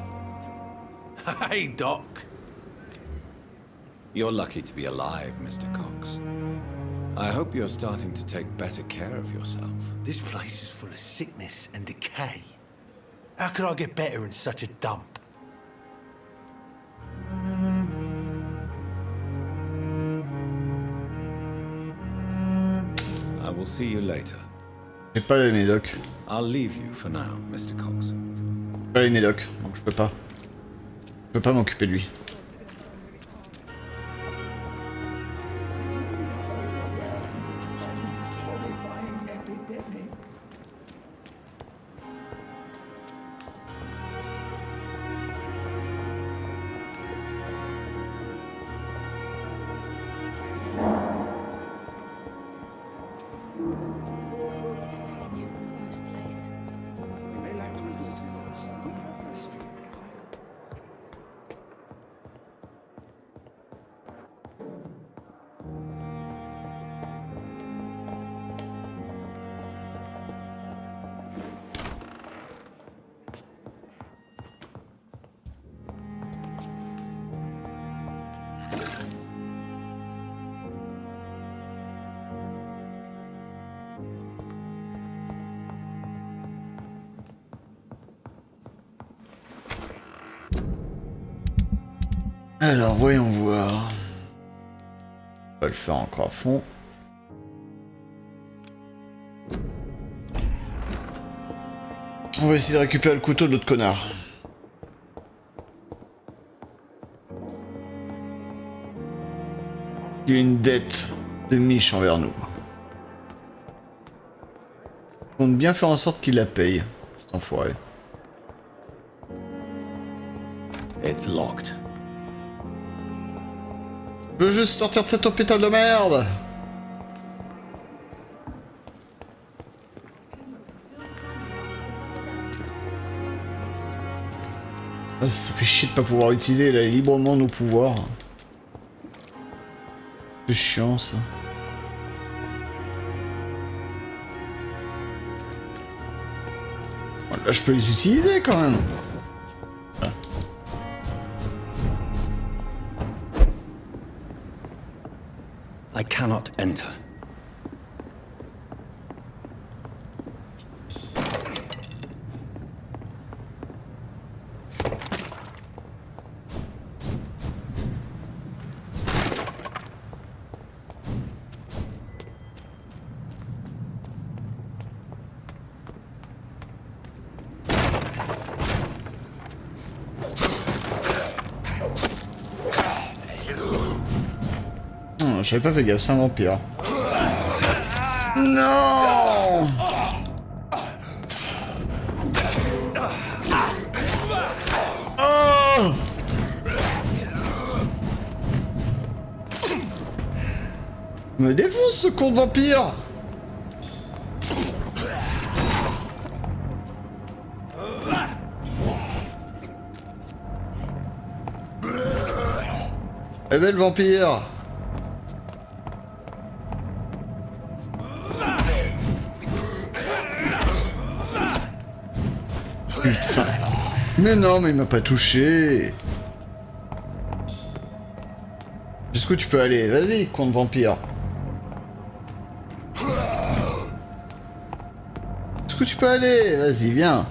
Hey, Doc. You're lucky to be alive, Mr. Cox. I hope you're starting to take better care of yourself. This place is full of sickness and decay. How could I get better in such a dump? I will see you later. J'ai pas les médocs. I'll leave you for now, Mr. Cox. J'ai pas les médocs, donc je peux pas. Je peux pas m'occuper de lui. Alors, voyons voir. On va le faire encore à fond. On va essayer de récupérer le couteau de l'autre connard. Il a une dette de Mich envers nous. On compte bien faire en sorte qu'il la paye, cet enfoiré. It's locked. Je Je veux juste sortir de cet hôpital de merde. Ça fait chier de pas pouvoir utiliser là, librement nos pouvoirs. C'est chiant ça. Là je peux les utiliser quand même. I cannot enter. J'avais pas fait gaffe, c'est un vampire. Non! Oh! Me défonce ce con de vampire! Eh ben le vampire! Putain. Mais non, mais il m'a pas touché. Jusqu'où tu peux aller? Vas-y, con de vampire. Jusqu'où tu peux aller? Vas-y, viens.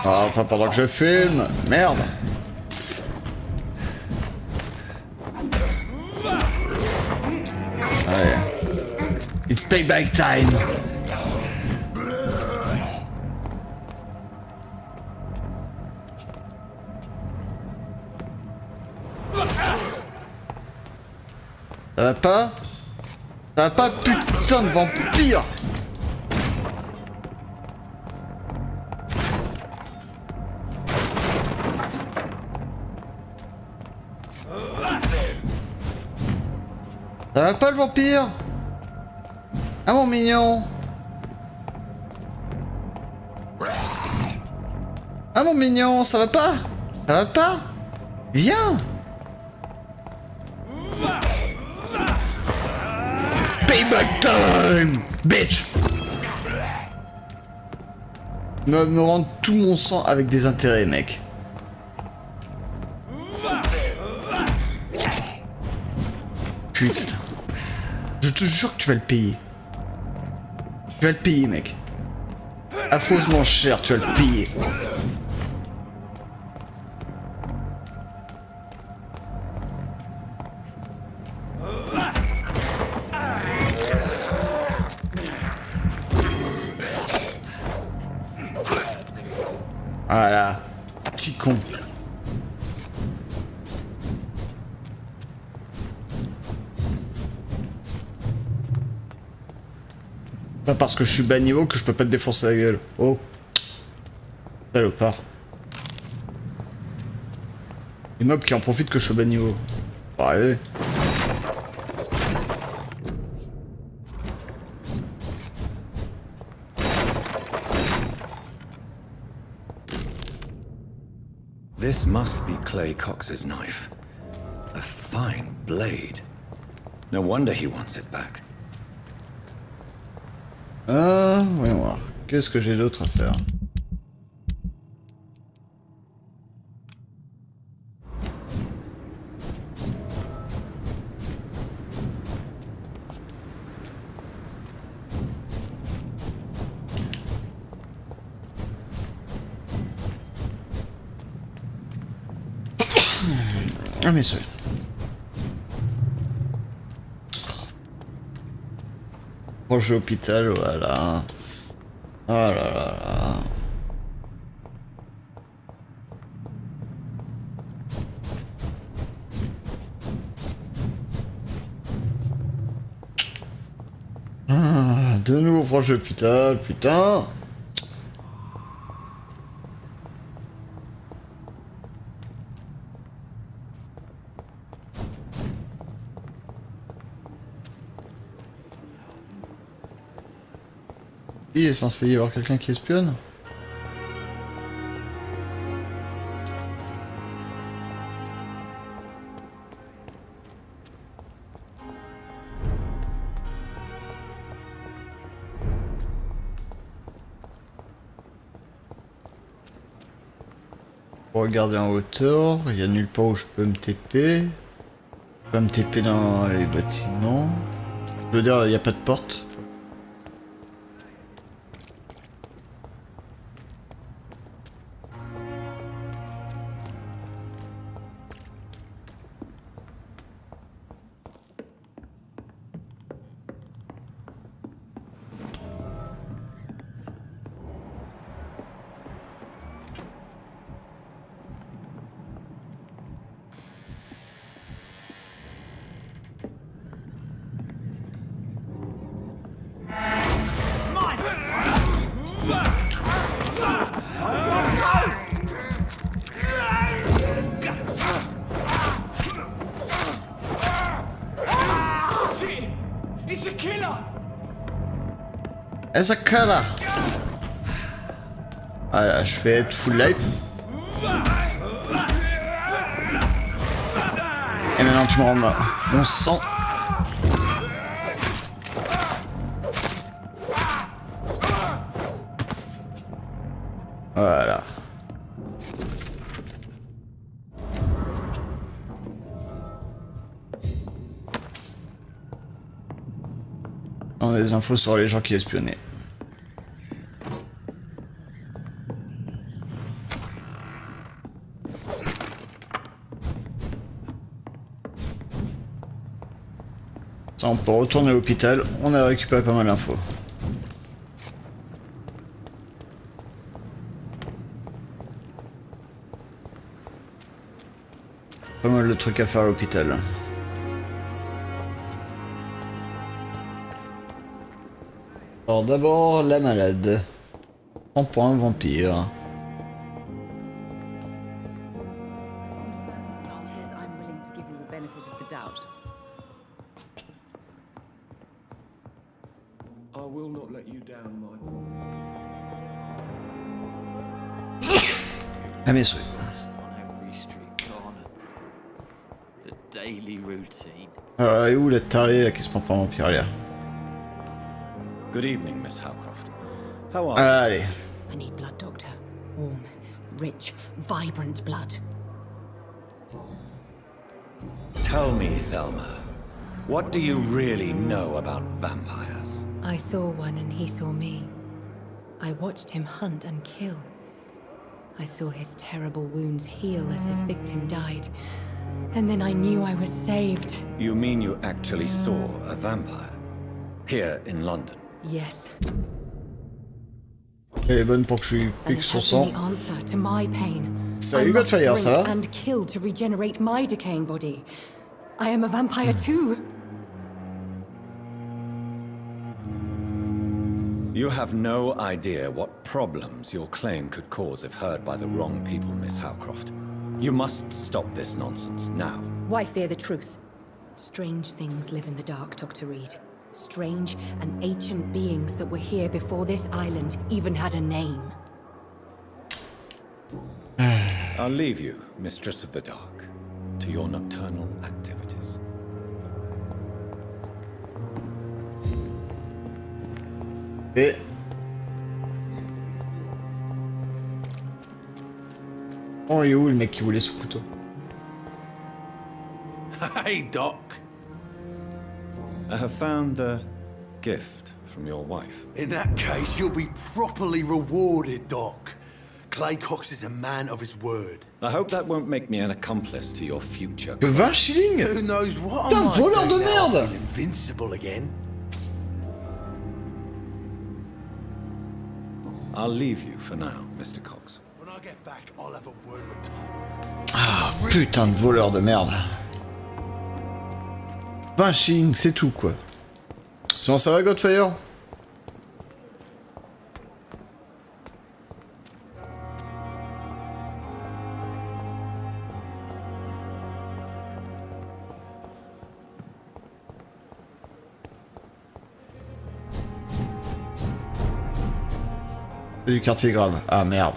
Ah, pas pendant que je filme. Merde. It's payback time. Ça va pas? Ça va pas, putain de vampire! Ça va pas le vampire? Ah mon mignon! Ah mon mignon, ça va pas? Ça va pas? Viens! Payback time! Bitch! Me rendre tout mon sang avec des intérêts, mec. Putain. Je te jure que tu vas le payer. Tu vas le payer, mec. Affreusement cher, tu vas le payer. Voilà. Petit con. Pas parce que je suis bas niveau que je peux pas te défoncer la gueule. Oh. Salopard. Les mobs qui en profitent que je suis bas niveau. Faut pas rêver. This must be Clay Cox's knife. A fine blade. No wonder he wants it back. Voyons voir. Qu'est-ce que j'ai d'autre à faire? Ah messieurs. Proche hôpital, voilà. Oh là là là. Ah, de nouveau proche hôpital, putain. Il est censé y avoir quelqu'un qui espionne. Regarder en hauteur, il y a nulle part où je peux me TP. Je peux me TP dans les bâtiments. Je veux dire, il n'y a pas de porte. It's a killer! It's a killer! Voilà, je vais être full life. Et maintenant tu me rends mon sang. Voilà. On a des infos sur les gens qui espionnaient. Ça, on peut retourner à l'hôpital, on a récupéré pas mal d'infos. Pas mal de trucs à faire à l'hôpital. Alors d'abord, la malade. On prend un vampire. Circumstances, I'm willing to give you the benefit of the doubt. I will not let you down, my Ah mais c'est... On every street corner. The daily routine. Alors, elle est où la tarée là qui se prend pour un vampire là? Good evening, Miss Howcroft. How are Allez. I need blood, Doctor. Warm, rich, vibrant blood. Tell me, Thelma, what do you really know about vampires? I saw one and he saw me. I watched him hunt and kill. I saw his terrible wounds heal as his victim died. And then I knew I was saved. You mean you actually saw a vampire? Here in London? Yes. Elle est bonne pour que je lui And pique it son has been sang. the answer to my pain. Salut I must Godfire, ça drink va? and kill to regenerate my decaying body. I am a vampire too. You have no idea what problems your claim could cause if heard by the wrong people, Miss Howcroft. You must stop this nonsense now. Why fear the truth? Strange things live in the dark, Dr. Reed. Strange and ancient beings that were here before this island even had a name. I'll leave you, Mistress of the Dark, to your nocturnal activities. Et... Oh, il est où le mec qui voulait ce couteau? Hey, Doc. I have found the gift from your wife. In that case, you'll be properly rewarded, Doc. Clay Cox is a man of his word. I hope that won't make me an accomplice to your future. Que 20 shillings? Who knows what Putain, I might voleur do de now, merde! feel invincible again. I'll leave you for now, Mr. Cox. When I get back, I'll have a word with Tom. Ah, putain de voleur de merde. 20 shillings, c'est tout quoi. Sinon ça va Godfire? C'est du quartier grave. Ah merde.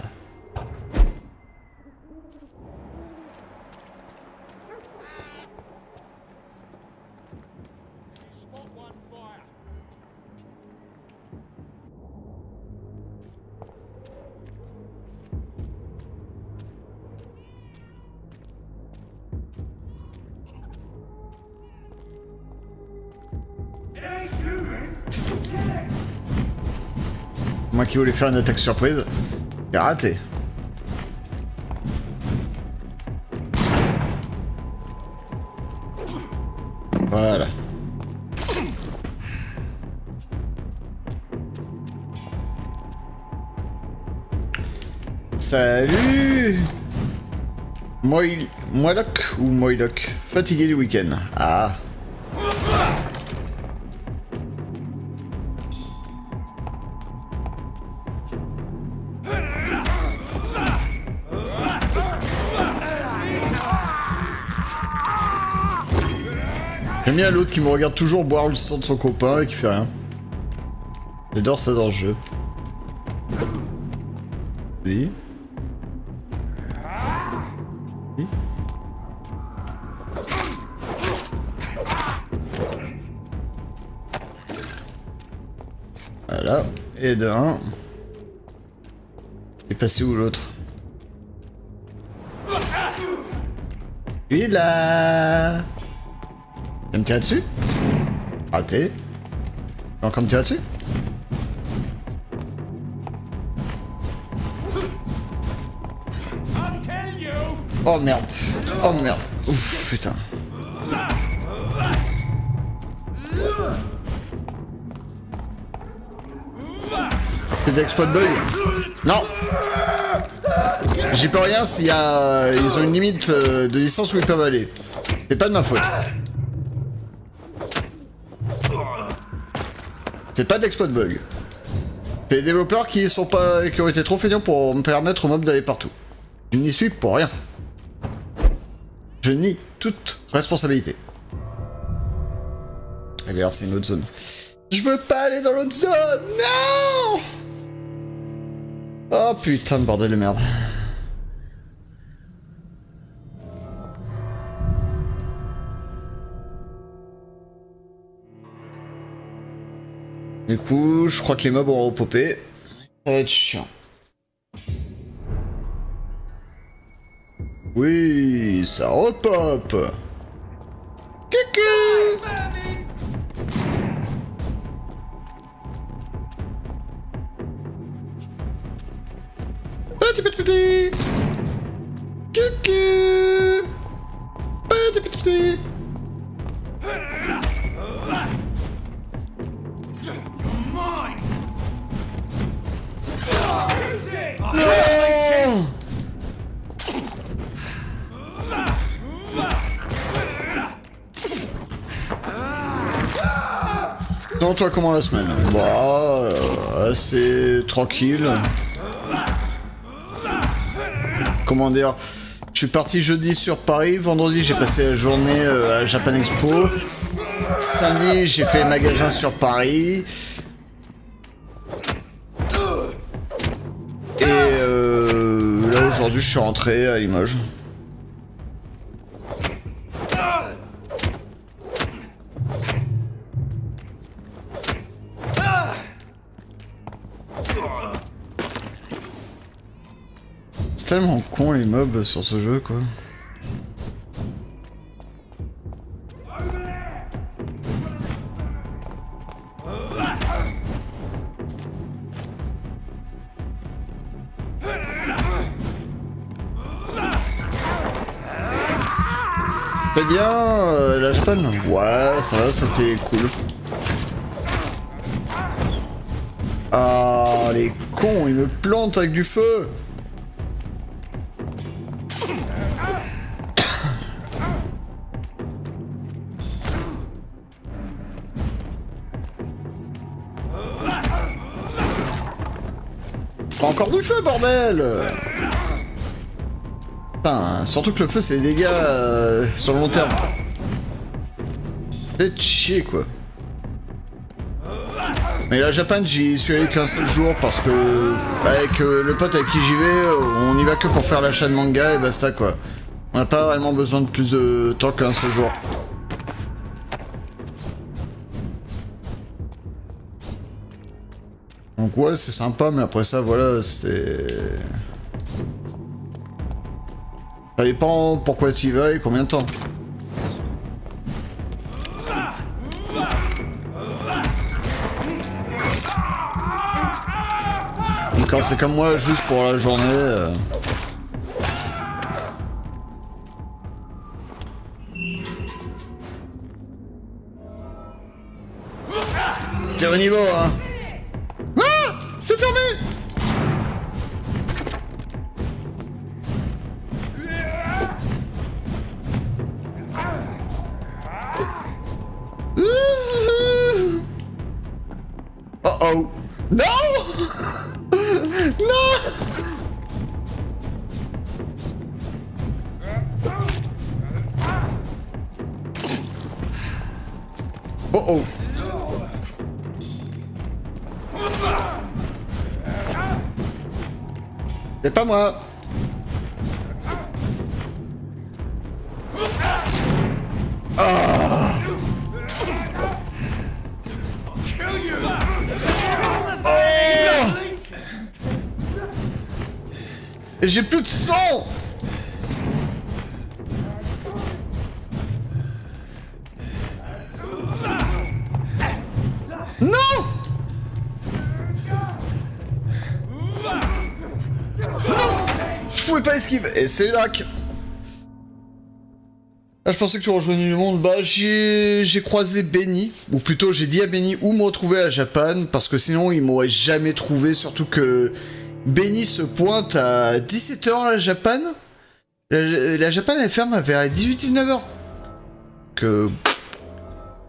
Moi qui voulais faire une attaque surprise, c'est raté. Voilà. Salut Moiloc ou Moiloc? Fatigué du week-end. Ah. J'aime bien l'autre qui me regarde toujours boire le sang de son copain et qui fait rien. J'adore ça dans le jeu. Oui. Oui. Voilà. Et de 1. Il est passé où l'autre? Il est là. Tu vas me tirer dessus? Raté. Tu vas encore me tirer dessus? Oh merde. Oh merde. Ouf, putain. C'est d'exploit de bug? Non. J'y peux rien s'il y a... Ils ont une limite de distance où ils peuvent aller. C'est pas de ma faute. C'est pas de l'exploit de bug. C'est les développeurs qui ont été trop feignants pour me permettre aux mobs d'aller partout. Je n'y suis pour rien. Je nie toute responsabilité. Regarde, c'est une autre zone. Je veux pas aller dans l'autre zone. Non. Oh putain de bordel de merde. Du coup, je crois que les mobs vont repopper. Ça va être chiant. Oui, ça repop. Coucou. Petit. Coucou. Petit. Non. Donc toi comment la semaine? Bah, assez tranquille. Comment dire? Je suis parti jeudi sur Paris, vendredi j'ai passé la journée à Japan Expo. Samedi j'ai fait magasin sur Paris. Et là aujourd'hui je suis rentré à Limoges. C'est tellement con les mobs sur ce jeu quoi. C'est bien la Japan? Ouais, ça va, c'était cool. Ah, les cons, ils me plantent avec du feu! Encore du feu, bordel! Putain, surtout que le feu c'est des dégâts sur le long terme. Faites chier quoi. Mais la Japan, j'y suis allé qu'un seul jour parce que avec le pote avec qui j'y vais, on y va que pour faire l'achat de manga et basta quoi. On n'a pas réellement besoin de plus de temps qu'un seul jour. Donc ouais, c'est sympa, mais après ça, voilà, c'est... Ça dépend pourquoi tu y vas et combien de temps. Et quand c'est comme moi, juste pour la journée... C'est au niveau, hein. Ah, c'est fermé. Oh oh. Non. Non. Oh oh. C'est pas moi. Ah. Oh. Et j'ai plus de sang. Non. Je pouvais pas esquiver, et c'est là que... Là, je pensais que tu rejoignais le monde. Bah, j'ai croisé Benny, ou plutôt j'ai dit à Benny où me retrouver à Japan, parce que sinon il m'aurait jamais trouvé, surtout que Benny se pointe à 17h à la Japan. La Japan elle ferme vers les 18-19h. Que...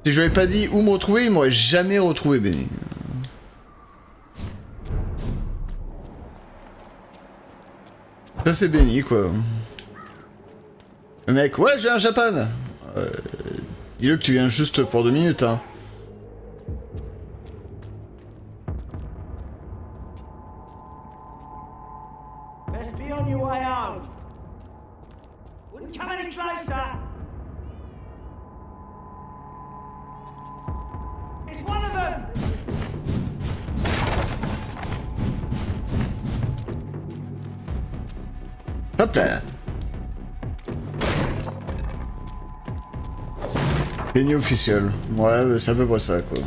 Si je lui avais pas dit où me retrouver, il m'aurait jamais retrouvé Benny. Ça c'est Benny quoi. Le mec, ouais j'ai un Japan. Dis-le que tu viens juste pour 2 minutes hein. Best be on your way home. Wouldn't come any closer. It's one of them. Hop là. Benny officiel. Ouais, c'est à peu près ça quoi.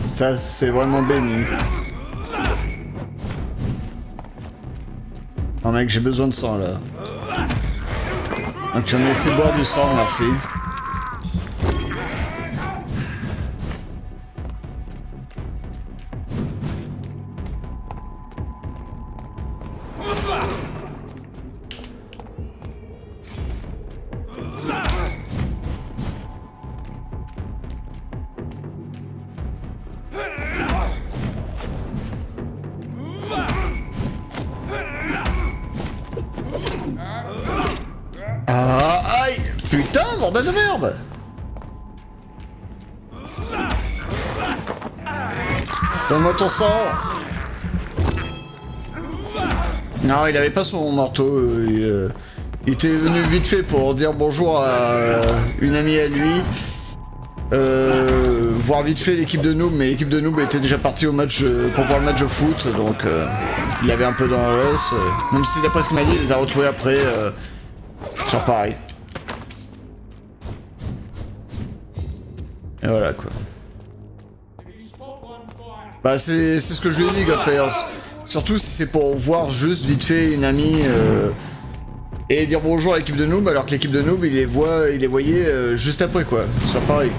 Ça, c'est vraiment Benny. Oh mec, j'ai besoin de sang là. Donc tu vas me laisser boire du sang, merci. Ah, aïe! Putain, bordel de merde! Donne-moi ton sang! Non, il avait pas son marteau. Il était venu vite fait pour dire bonjour à une amie à lui. Voir vite fait l'équipe de Noob, mais l'équipe de Noob était déjà partie au match pour voir le match de foot, donc il avait un peu dans l'os. Même si d'après ce qu'il m'a dit, il les a retrouvés après. Sur pareil. Et voilà quoi. Bah c'est ce que je lui ai dit Godfires. Surtout si c'est pour voir juste vite fait une amie et dire bonjour à l'équipe de Noob alors que l'équipe de Noob il les voyait juste après quoi. Sur pareil.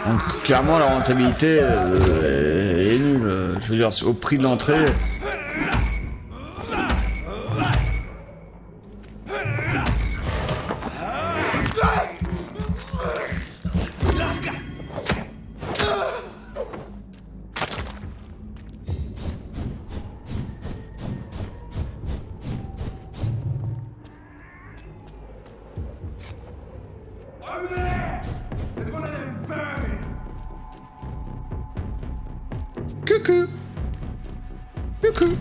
Donc clairement la rentabilité elle est nulle. Je veux dire au prix de l'entrée. coucou. Coucou.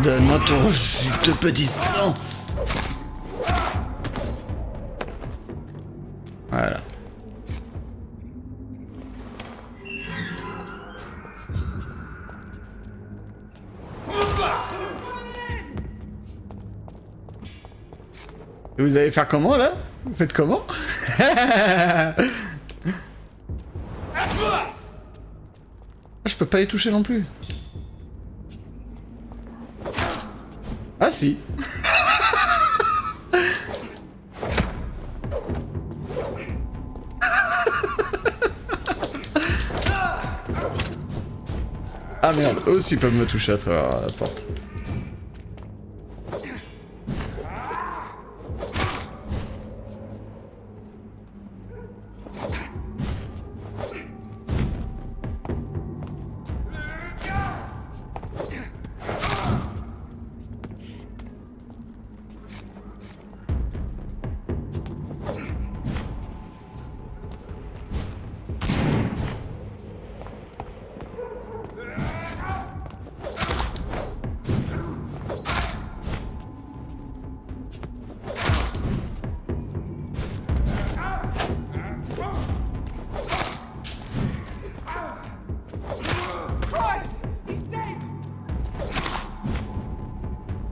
Donne-moi ton jus de petit sang. Voilà. Et vous allez faire comment là? Vous faites comment? Je peux pas les toucher non plus. Ah si. Ah merde, eux aussi peuvent me toucher à travers la porte.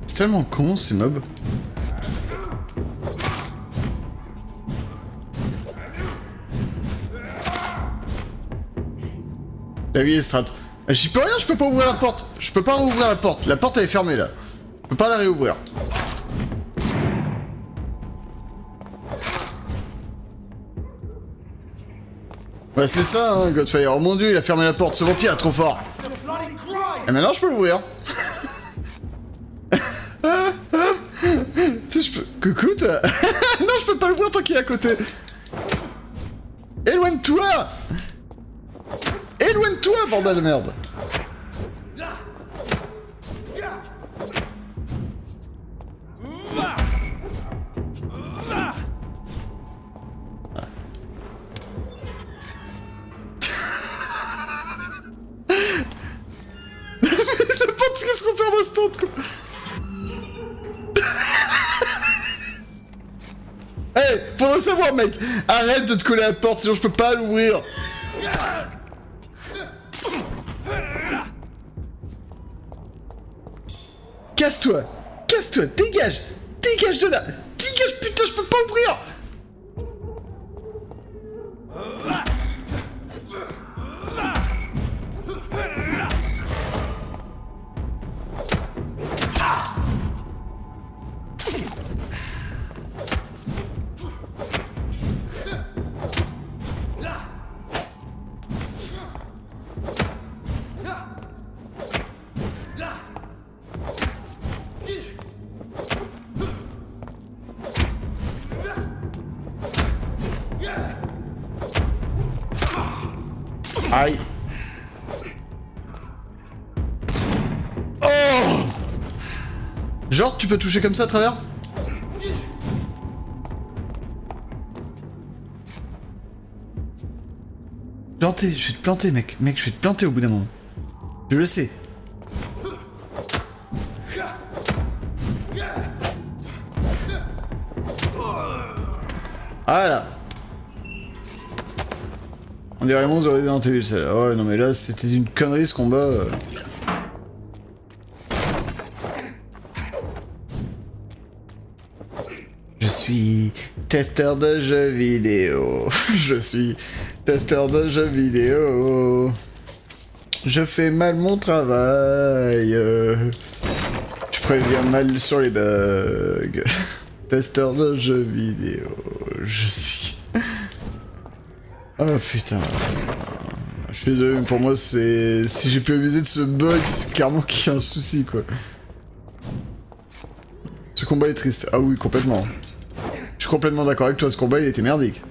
C'est tellement con ces mobs. La vie est strat. J'y peux rien, je peux pas ouvrir la porte. Je peux pas rouvrir la porte. La porte elle est fermée là. Je peux pas la réouvrir. Bah c'est ça hein, Godfire. Oh mon dieu, il a fermé la porte. Ce vampire est trop fort. Et maintenant je peux l'ouvrir. Si je peux... Coucou toi. Non, je peux pas l'ouvrir tant qu'il est à côté. Éloigne-toi. Éloigne-toi, bordel de merde. La porte qui se referme instant quoi. Hey, faudrait savoir mec. Arrête de te coller à la porte sinon je peux pas l'ouvrir. Casse-toi. Casse-toi, dégage. Dégage de là. Dégage putain, je peux pas ouvrir. Aïe. Oh! Genre, tu peux toucher comme ça à travers? Planter, je vais te planter, mec. Mec, je vais te planter au bout d'un moment. Je le sais. Voilà. On dirait les monstres de Resident Evil, celle-là. Ouais, non mais là, c'était d'une connerie ce combat. Je suis testeur de jeux vidéo. Je suis testeur de jeux vidéo. Je fais mal mon travail. Je préviens mal sur les bugs. Testeur de jeux vidéo. Je suis... Oh putain. Je suis désolé, mais pour moi, c'est... Si j'ai pu abuser de ce bug, c'est clairement qu'il y a un souci, quoi. Ce combat est triste. Ah oui, complètement. Je suis complètement d'accord avec toi, ce combat, il était merdique.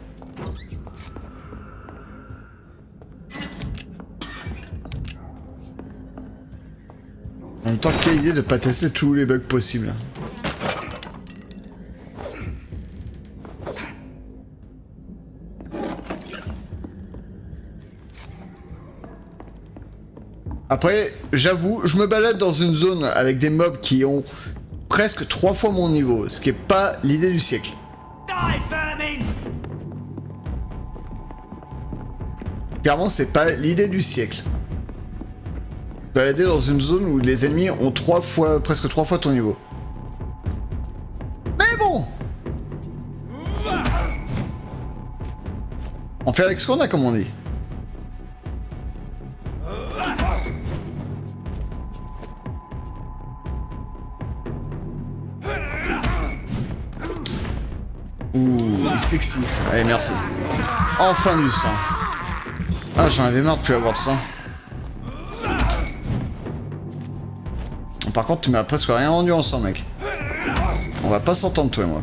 En même temps, quelle idée de pas tester tous les bugs possibles. Après, j'avoue, je me balade dans une zone avec des mobs qui ont presque 3 fois mon niveau, ce qui est pas l'idée du siècle. Clairement, c'est pas l'idée du siècle. Balader dans une zone où les ennemis ont presque 3 fois ton niveau. Mais bon! On fait avec ce qu'on a, comme on dit. Ouh, il s'excite. Allez, merci. Enfin du sang. Ah, j'en avais marre de plus avoir de sang. Par contre, tu m'as presque rien rendu en sang, mec. On va pas s'entendre, toi et moi.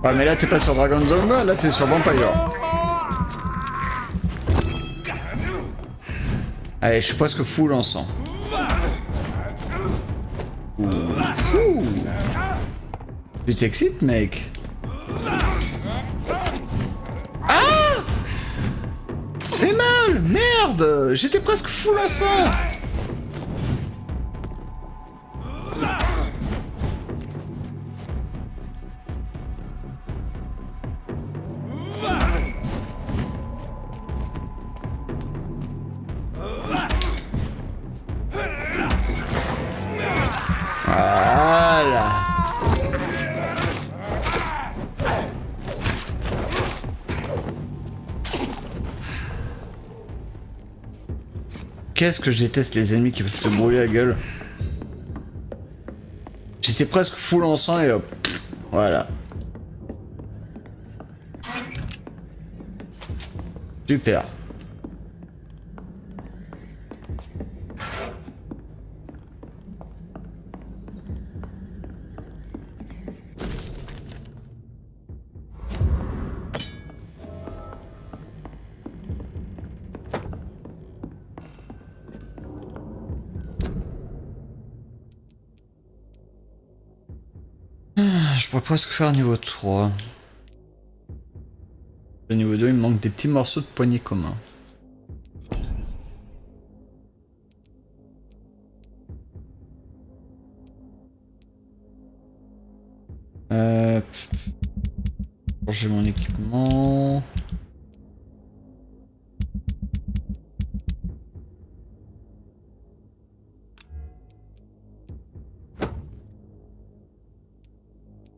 Ouais, mais là, t'es pas sur Dragon Zone, là, t'es sur Vampyr. Allez, je suis presque full en sang. Ouh. Ouh. Tu t'excites, mec? Ah! Fais mal! Merde! J'étais presque full en sang! Voilà. Qu'est-ce que je déteste les ennemis qui peuvent te brûler la gueule. J'étais presque full en sang et hop. Voilà. Super. Je pourrais presque faire un niveau 3. Le niveau 2, il me manque des petits morceaux de poignée communs. Changer mon équipement.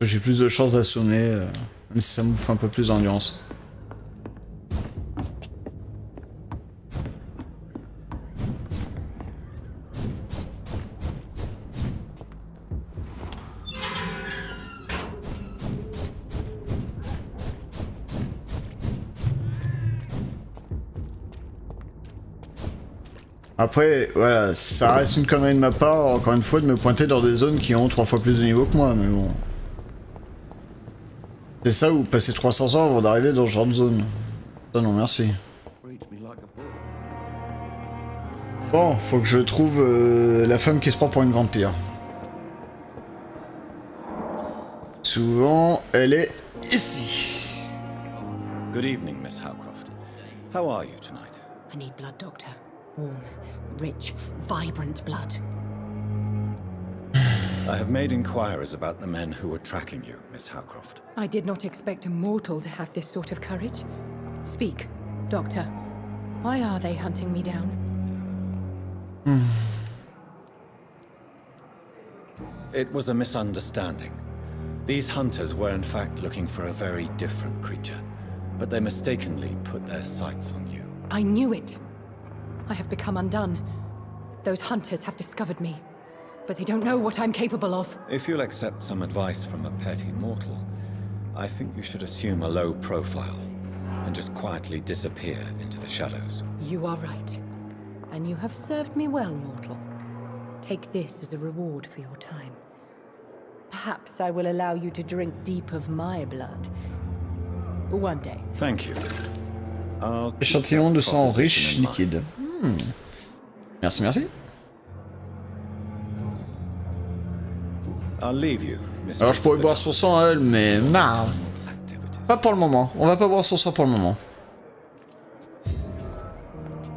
J'ai plus de chances d'assommer, même si ça me fait un peu plus d'ambiance. Après, voilà, ça reste une connerie de ma part, encore une fois, de me pointer dans des zones qui ont 3 fois plus de niveau que moi, mais bon. C'est ça ou passer 300 ans avant d'arriver dans ce genre de zone. Ça non, merci. Bon, faut que je trouve la femme qui se prend pour une vampire. Souvent, elle est ici. Good evening, Miss Howcroft. How are you tonight? I need blood, Doctor. Warm, rich, vibrant blood. I have made inquiries about the men who were tracking you, Miss Howcroft. I did not expect a mortal to have this sort of courage. Speak, Doctor. Why are they hunting me down? It was a misunderstanding. These hunters were in fact looking for a very different creature, but they mistakenly put their sights on you. I knew it. I have become undone. Those hunters have discovered me, but they don't know what I'm capable of. If you'll accept some advice from a petty mortal, I think you should assume a low profile and just quietly disappear into the shadows. You are right. And you have served me well, mortal. Take this as a reward for your time. Perhaps I will allow you to drink deep of my blood. One day. Thank you. Échantillon de sang riche liquide. Merci, merci. I'll leave you, Alors je pourrais boire son sang à elle, mais marre. Pas pour le moment. On va pas boire son sang pour le moment.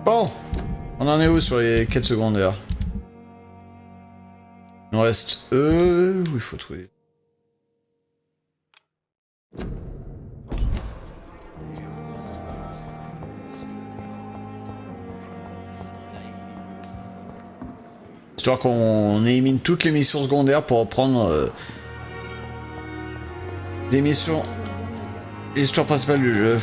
Bon. On en est où sur les quêtes secondaires? Il nous reste eux... Où il faut trouver. Histoire qu'on élimine toutes les missions secondaires pour reprendre les missions... l'histoire principale du jeu.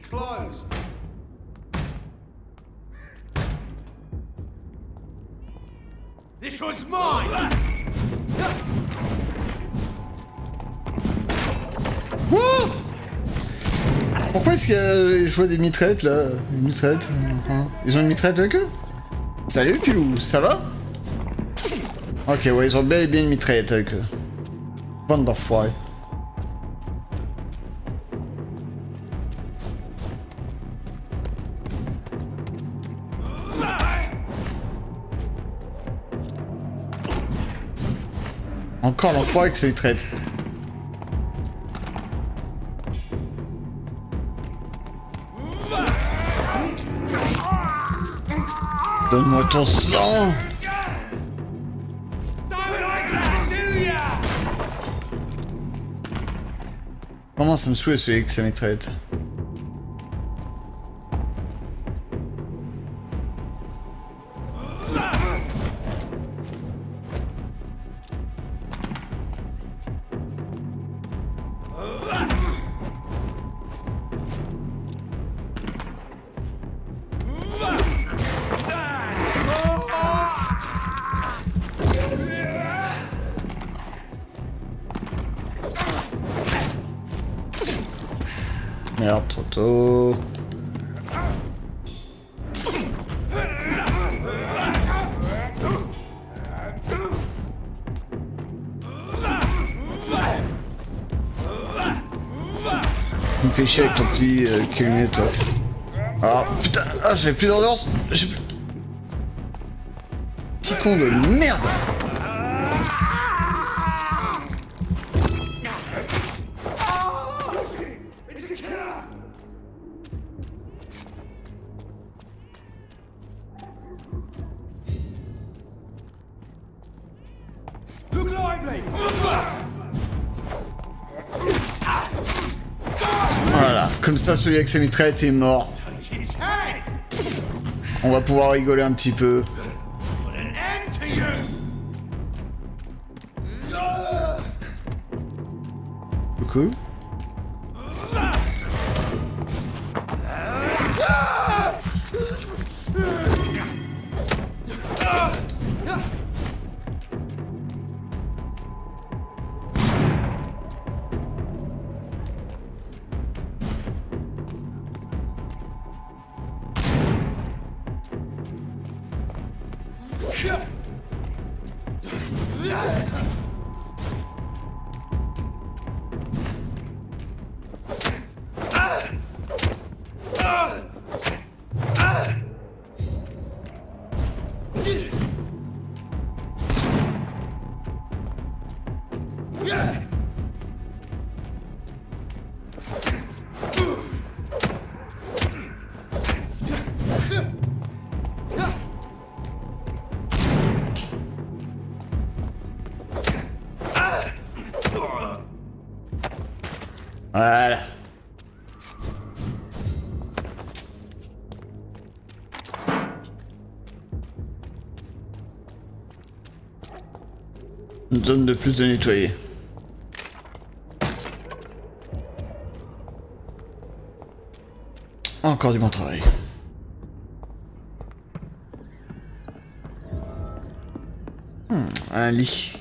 Closed. This one's mine. Wouh! Pourquoi est-ce qu'il y a... Je vois des mitraillettes là? Une mitraillette? Ils ont une mitraillette avec eux? Salut Pilou, ça va? Ok, ouais, ils ont bel et bien une mitraillette avec eux. Bande d'enfoirés. Encore l'enfoiré que ça y traite. Donne-moi ton sang! Comment ça me saoule celui que ça m'y traite? Merde, trop tôt. Tu me fais chier avec ton petit calumet, toi. Ah putain, ah j'avais plus d'endurance. J'ai plus... Petit con de merde. Voilà, comme ça celui avec sa mitraillette est mort. On va pouvoir rigoler un petit peu. Coucou. Voilà. Une zone de plus de nettoyer. Encore du bon travail. Un lit.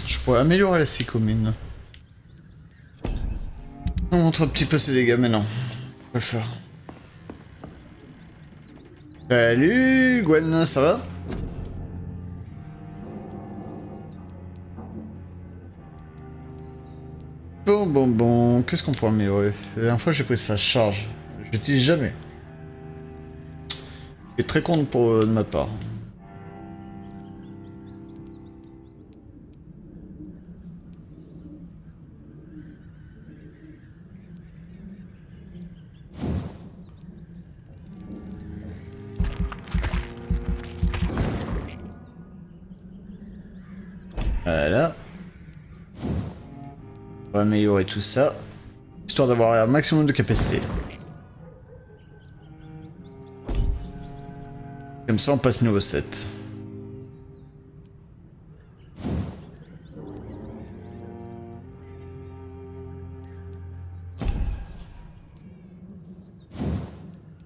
Je pourrais améliorer la scie commune. On montre un petit peu ses dégâts, mais non. On va le faire. Salut Gwen, ça va? Bon, qu'est-ce qu'on pourrait améliorer? La dernière fois j'ai pris sa charge. Je l'utilise jamais. C'est très con de ma part. Voilà. On va améliorer tout ça, histoire d'avoir un maximum de capacité. Comme ça on passe niveau 7.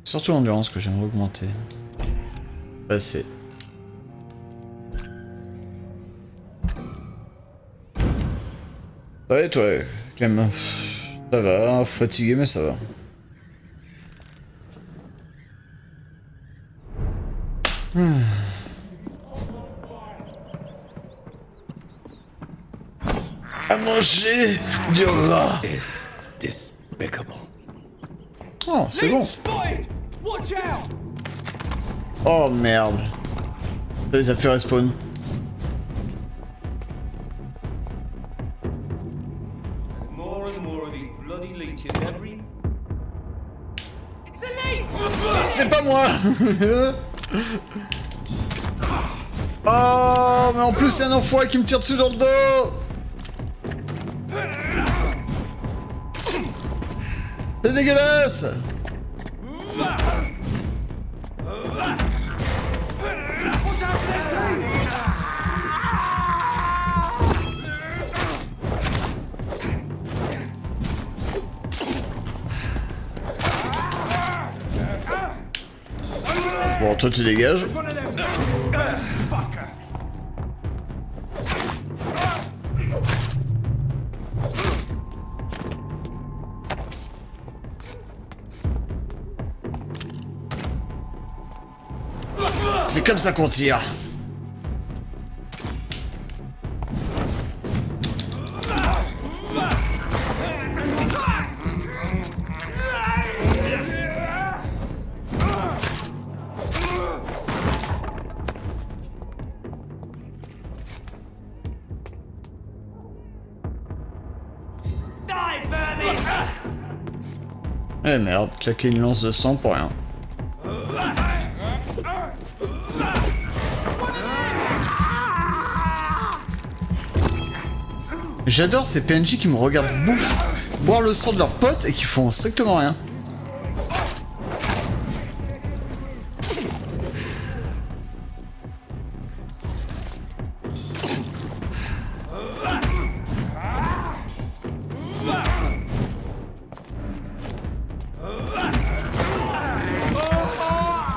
Surtout l'endurance que j'aimerais augmenter. Pas assez. Ouais, toi, Clem. Ça va, fatigué, mais ça va. À manger du rat. Oh, c'est bon. Oh merde. Ça les a fait respawn. C'est pas moi. Oh, mais en plus c'est un enfoiré qui me tire dessus dans le dos. C'est dégueulasse. Bon, toi tu dégages. C'est comme ça qu'on tire. Eh merde, claquer une lance de sang pour rien. J'adore ces PNJ qui me regardent boire le sang de leurs potes et qui font strictement rien.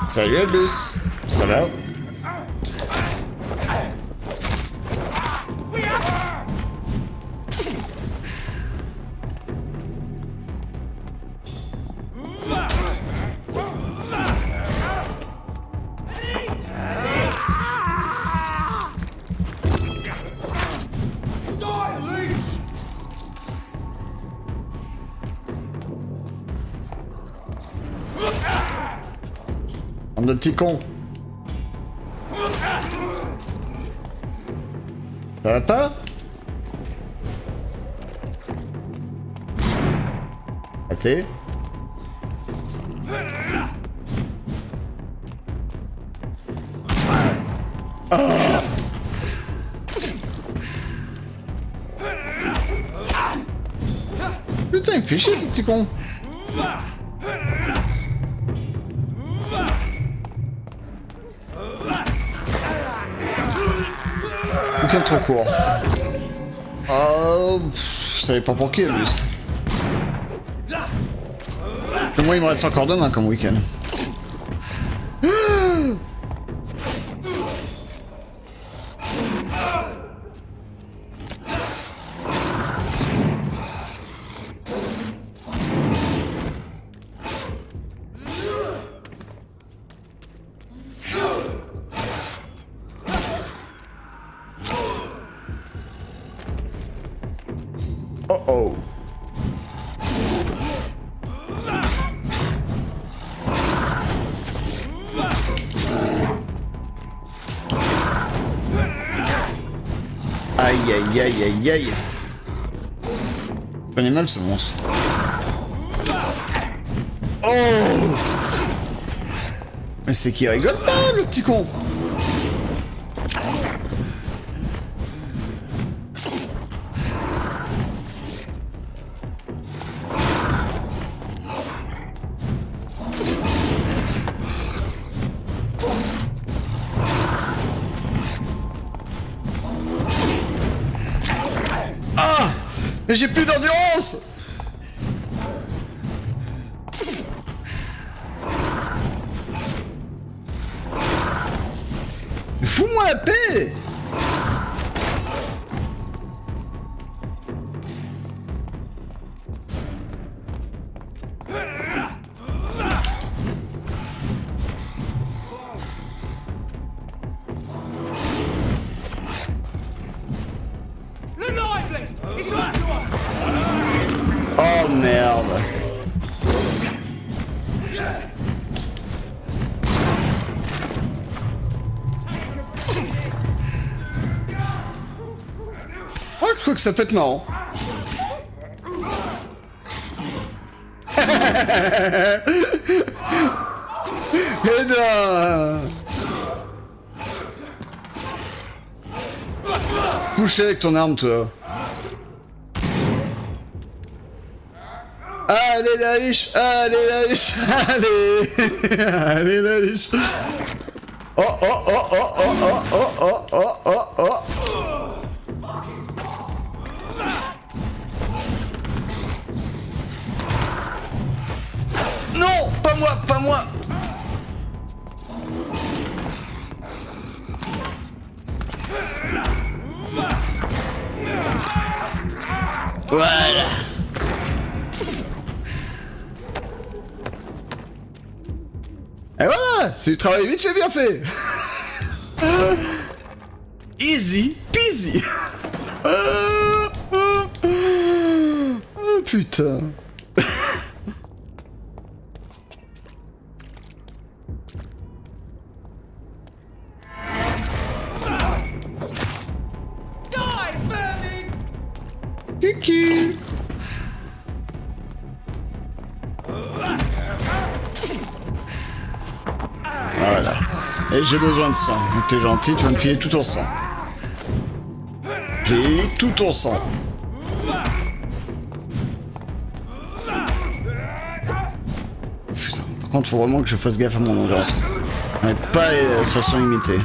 Salut Albus, ça va? Bande de petits cons. Ça va pas? Raté. Oh. Putain, il me fait chier ce petit con. Aucun trop court. Oh, je savais pas pour qui, lui. Et moi, il me reste encore demain comme week-end. Oh oh. Aïe aïe aïe aïe aïe. Prenez mal ce monstre. Oh. Mais c'est qui rigole pas, le petit con. Mais j'ai plus d'endurance. Fous-moi la paix. Oh merde. Oh, je crois que ça peut être marrant. Et là. Coucher avec ton arme, toi. Allez la liche, allez la liche, allez, allez la liche. Oh oh oh oh oh oh oh oh oh oh oh. Non, pas moi, pas moi. Voilà. Et voilà, c'est du travail vite fait, bien fait. Easy peasy. Oh putain. Kiki. Voilà. Et j'ai besoin de sang. Donc t'es gentil, tu vas me filer tout ton sang. J'ai tout ton sang. Putain, par contre, faut vraiment que je fasse gaffe à mon endurance. Mais pas de façon limitée.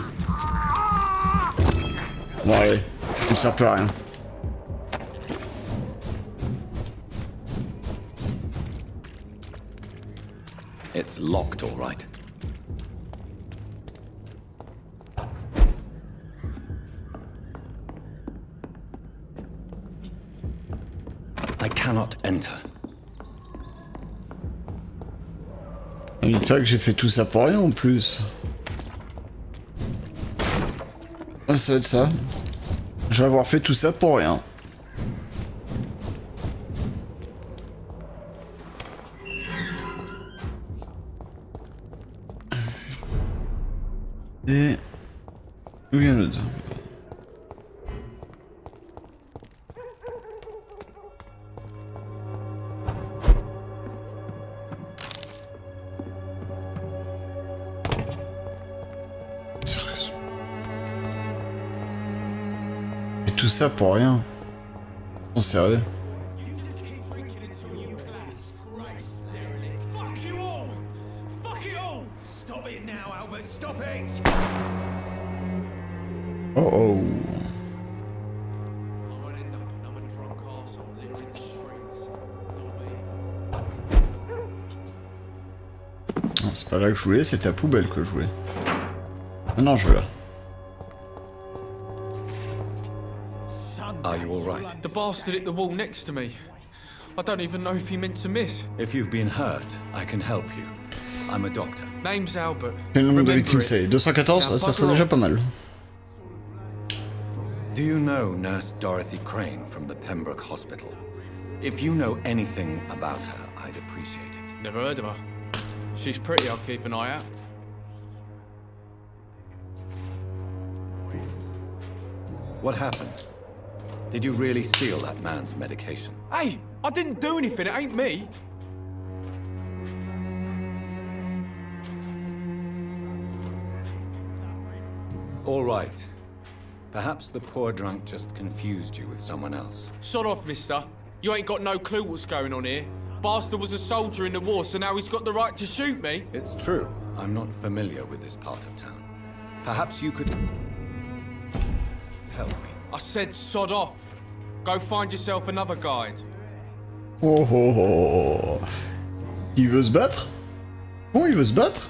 Bon allez, ça me sert plus à rien. It's locked, all right. I cannot enter. Ne dites pas que j'ai fait tout ça pour rien en plus. Ah, ça va être ça. Je vais avoir fait tout ça pour rien. Et... Où vient l'autre? Sérieusement. Et tout ça pour rien. On sérieux? Oh oh. Non, c'est pas là que je voulais, c'était à poubelle que je voulais. Ah non, je veux là. Are you alright? The bastard hit the wall next to me. I don't even know if he meant to miss. If you've been hurt, I can help you. I'm a doctor. Name's Albert. C'est le nombre de Remember victimes, it. c'est 214, ça serait déjà pas mal. Do you know Nurse Dorothy Crane from the Pembroke Hospital? If you know anything about her, I'd appreciate it. Never heard of her. She's pretty, I'll keep an eye out. What happened? Did you really steal that man's medication? Hey, I didn't do anything, it ain't me. All right. Perhaps the poor drunk just confused you with someone else. Sod off, mister. You ain't got no clue what's going on here. Bastard was a soldier in the war, so now he's got the right to shoot me. It's true. I'm not familiar with this part of town. Perhaps you could... help me. I said sod off. Go find yourself another guide. Oh oh oh. Il veut se battre? Oh, il veut se battre?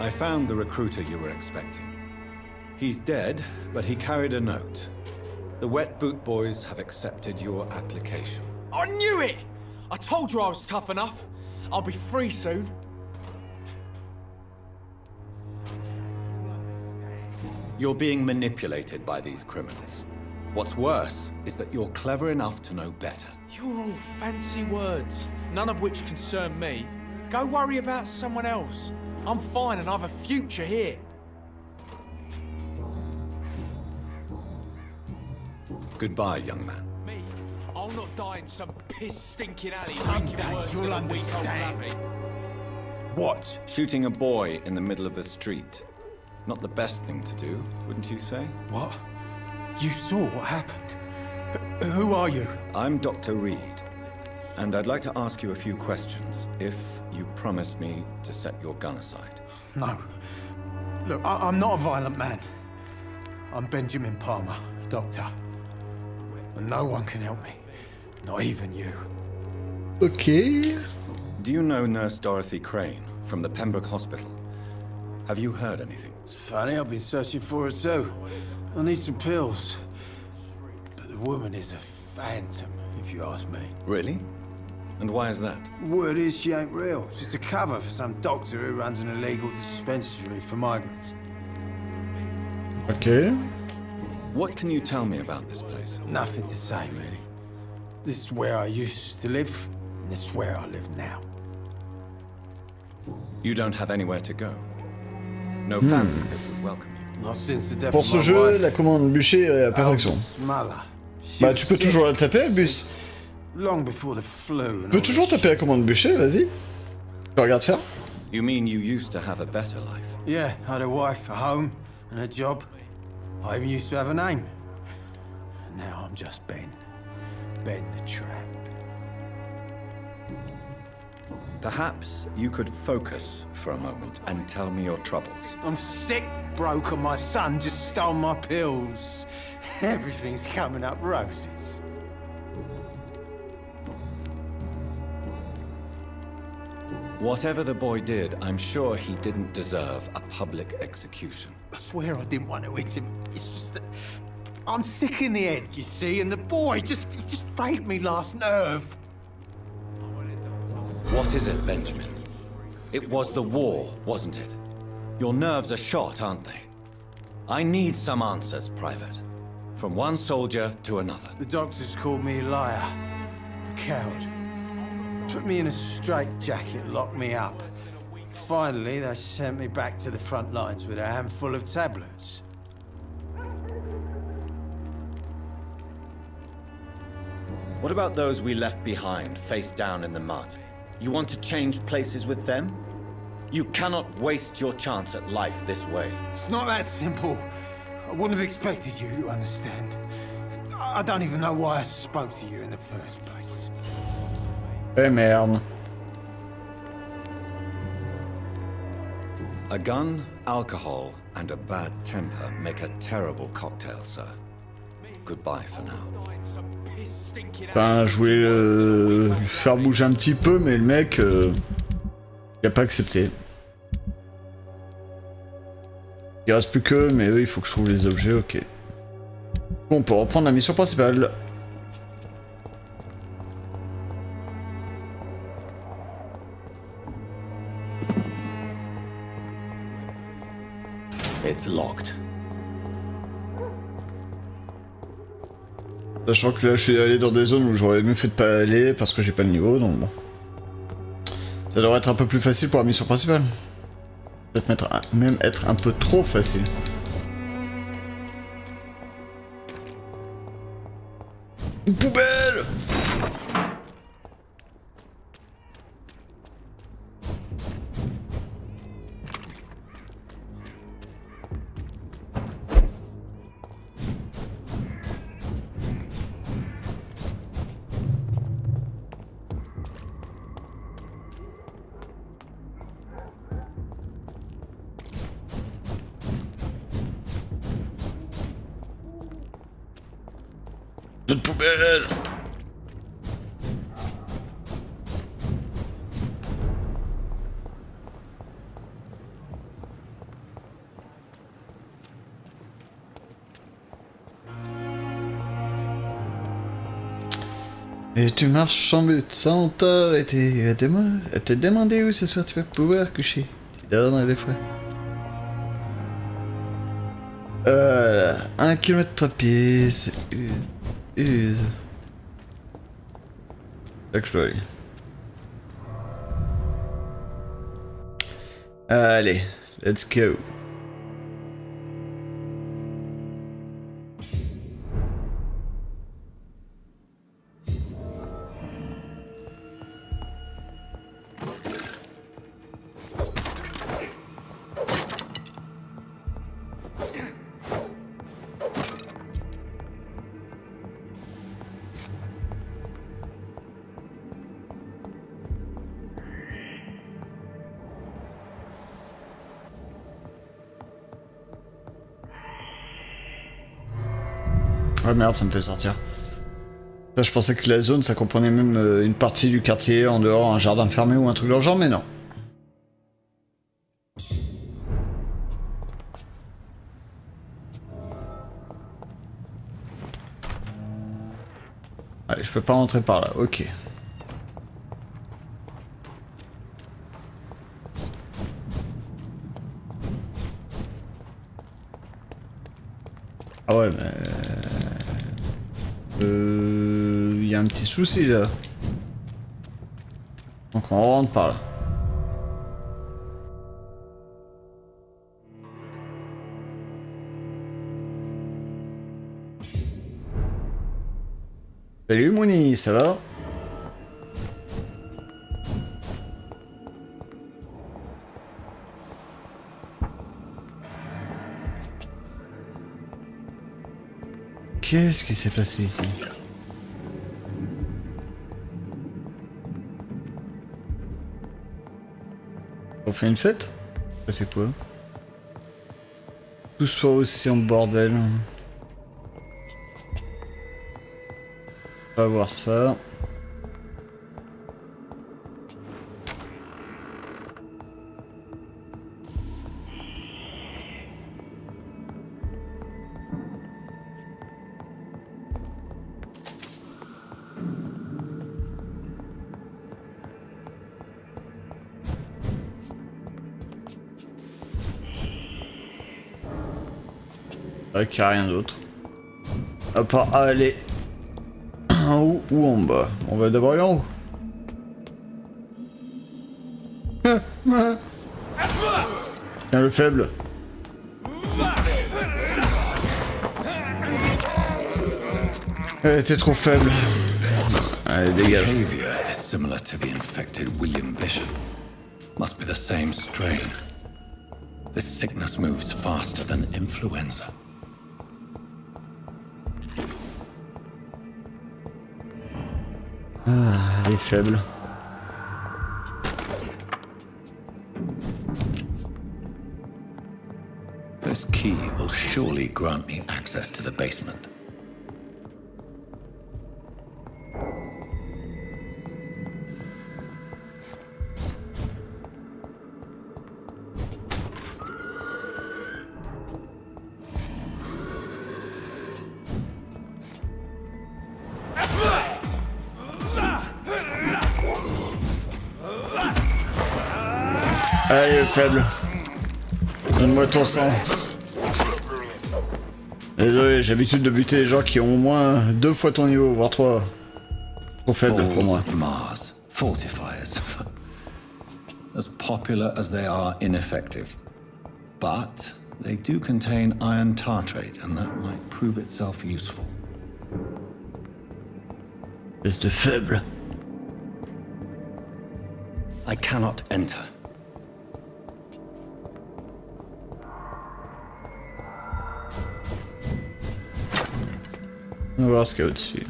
I found the recruiter you were expecting. He's dead, but he carried a note. The Wet Boot Boys have accepted your application. I knew it! I told you I was tough enough. I'll be free soon. You're being manipulated by these criminals. What's worse is that you're clever enough to know better. You're all fancy words, none of which concern me. Go worry about someone else. I'm fine and I've a future here. Goodbye, young man. Me? I'll not die in some piss-stinking alley making worse than a weak old lavvy. What? Shooting a boy in the middle of the street. Not the best thing to do, wouldn't you say? What? You saw what happened? Who are you? I'm Dr. Reed, and I'd like to ask you a few questions, if you promise me to set your gun aside. No. Look, I'm not a violent man. I'm Benjamin Palmer, doctor. And no one can help me. Not even you. Okay. Do you know Nurse Dorothy Crane from the Pembroke Hospital? Have you heard anything? It's funny, I've been searching for her too. I need some pills. But the woman is a phantom, if you ask me. Really? And why is that? Word is she ain't real. She's a cover for some doctor who runs an illegal dispensary for migrants. Okay. What can you tell me about this place? Nothing to say, really. This is where I used to live, and this is where I live now. You don't have anywhere to go? No family that would welcome you? Not since the death Pour of ce my jeu, wife. la commande bûcher est à perfection. Bah, tu peux toujours la taper, Bus. Long before the flu. Tu peux toujours taper la commande bûcher, vas-y. Tu regardes faire. You mean you used to have a better life? Yeah, I had a wife, a home, and a job. I even used to have a name. Now I'm just Ben. Ben the Tramp. Perhaps you could focus for a moment and tell me your troubles. I'm sick, broke, and my son just stole my pills. Everything's coming up roses. Whatever the boy did, I'm sure he didn't deserve a public execution. I swear I didn't want to hit him. It's just that I'm sick in the head, you see, and the boy just frayed me last nerve. What is it, Benjamin? It was the war, wasn't it? Your nerves are shot, aren't they? I need some answers, Private. From one soldier to another. The doctors called me a liar, a coward. Put me in a straitjacket, locked me up. Finally, they sent me back to the front lines with a handful of tablets. What about those we left behind, face down in the mud? You want to change places with them? You cannot waste your chance at life this way. It's not that simple. I wouldn't have expected you to understand. I don't even know why I spoke to you in the first place. Eh merde. A gun, alcohol, and a bad temper make a terrible cocktail, sir. Goodbye for now. Enfin, je voulais le faire bouger un petit peu, mais le mec, il a pas accepté. Il reste plus que, mais eux, il faut que je trouve les objets, ok. Bon, on peut reprendre la mission principale. It's locked. Sachant que là, je suis allé dans des zones où j'aurais mieux fait de pas aller parce que j'ai pas le niveau, donc bon. Ça devrait être un peu plus facile pour la mission principale. Peut-être même être un peu trop facile. Une poubelle! Une poubelle! Et tu marches sans but, sans t'arrêter. Elle t'a demandé où ce soir tu vas pouvoir coucher. Tu dors dans les frais. 1 km à pied, c'est une. Là que je dois aller. Allez, let's go. Ah merde, ça me fait sortir. Ça, je pensais que la zone, ça comprenait même une partie du quartier, en dehors, un jardin fermé ou un truc dans le genre, mais non. Allez, je peux pas rentrer par là, ok. Ah ouais, mais... y a un petit souci là. Donc on rentre par là. Salut Mouni, ça va? Qu'est-ce qui s'est passé ici? On fait une fête? C'est quoi? Tout soit aussi en bordel. On va voir ça. Qu'il n'y a rien d'autre. À part aller en haut ou en bas. On va d'abord aller en haut. Tiens, le faible. T'es trop faible. Allez, dégage. Behavior is similar to the infected William Bishop. Must be the same strain. This sickness moves faster than influenza. Ah, il est faible. This key will surely grant me access to the basement. Allez, le faible. Donne-moi ton sang. Désolé, j'ai l'habitude de buter les gens qui ont au moins 2 fois ton niveau, voire 3. Trop faible pour moi. Mars, fortifiers. As popular as they are ineffective. But they do contain iron tartrate, and that might prove itself useful. Espèce de faible. I cannot enter. On va voir ce qu'il y a au-dessus.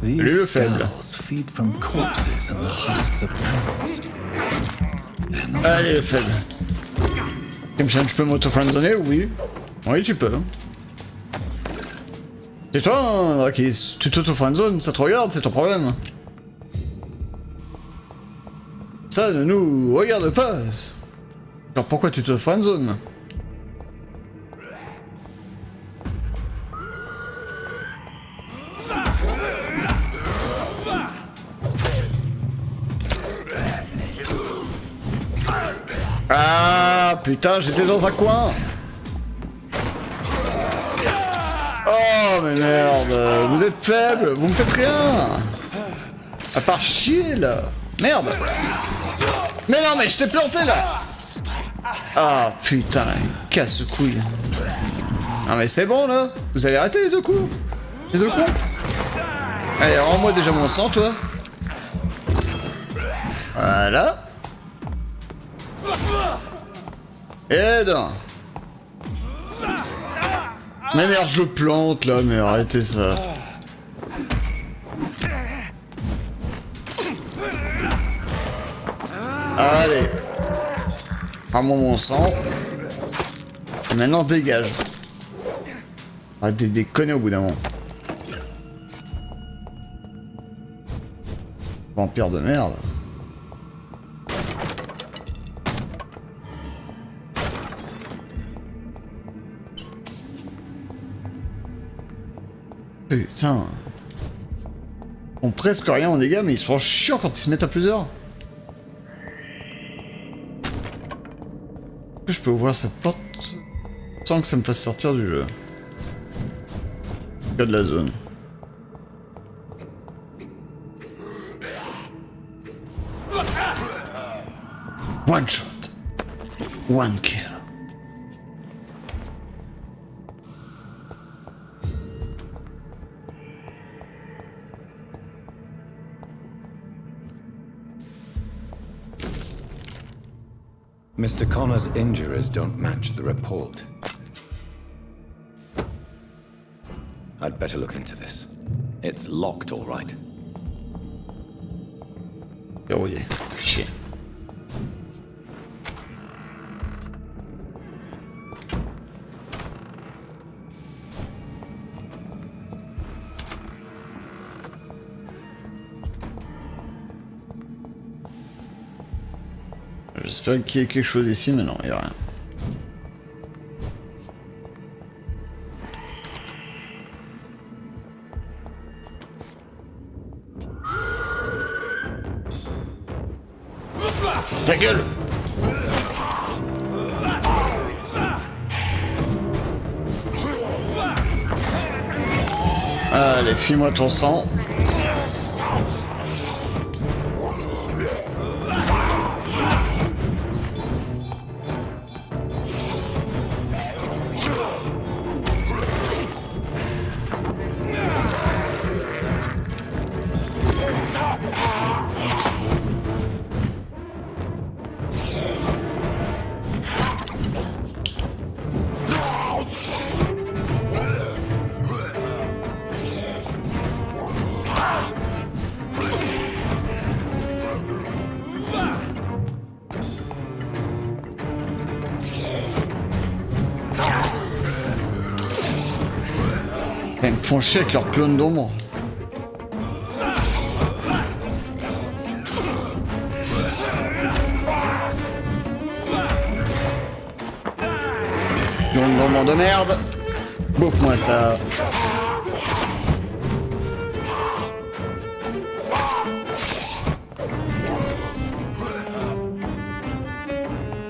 These faible. cells feed from corpses and the husks of animals. Allez, le faible. Clemchan, je peux m'auto-friendzoner? Oui. Oui, tu peux. C'est toi, hein, Drakis. Tu t'auto-friendzone, ça te regarde, c'est ton problème. Ça ne nous regarde pas. Genre, pourquoi tu te friendzone? Ah putain, j'étais dans un coin. Oh mais merde, vous êtes faible, vous me faites rien. À part chier là. Merde. Mais non mais je t'ai planté là. Ah putain, casse-couille. Non mais c'est bon là. Vous allez arrêter les deux coups. Les deux cons. Allez, rends-moi déjà mon sang toi. Voilà. Et non. Mais merde, je plante là, mais arrêtez ça. Allez. Prends-moi mon sang. Et maintenant dégage. Arrêtez de déconner au bout d'un moment. Vampire de merde. Putain. Ils ont presque rien en dégâts, mais ils sont chiants quand ils se mettent à plusieurs. Est-ce que je peux ouvrir cette porte sans que ça me fasse sortir du jeu? Que de la zone. One shot. One kill. Mr. Connor's injuries don't match the report. I'd better look into this. It's locked, all right. Verrouillé. Chier. J'espère qu'il y ait quelque chose ici, mais non, il n'y a rien. Ta gueule! Allez, fuis-moi ton sang. Ils me font chier avec leur clone d'ombre. Clone d'ombre de merde. Bouffe-moi ça.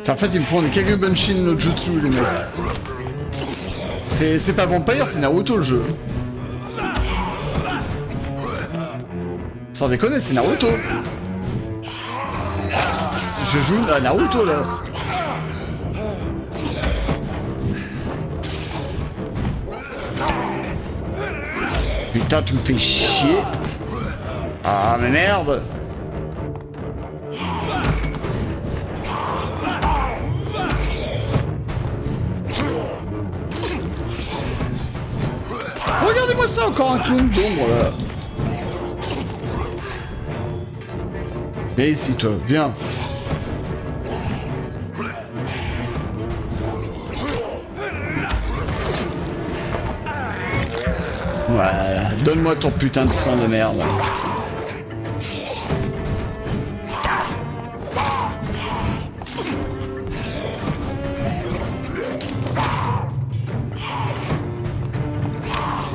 En fait, ils me font des Kagebenshin no Jutsu, les mecs. C'est pas Vampyr, c'est Naruto le jeu. Sans déconner, c'est Naruto. Je joue à Naruto là. Putain, tu me fais chier. Ah, mais merde. Regardez-moi ça, encore un clone d'ombre là. Viens ici toi, viens. Voilà, donne-moi ton putain de sang de merde.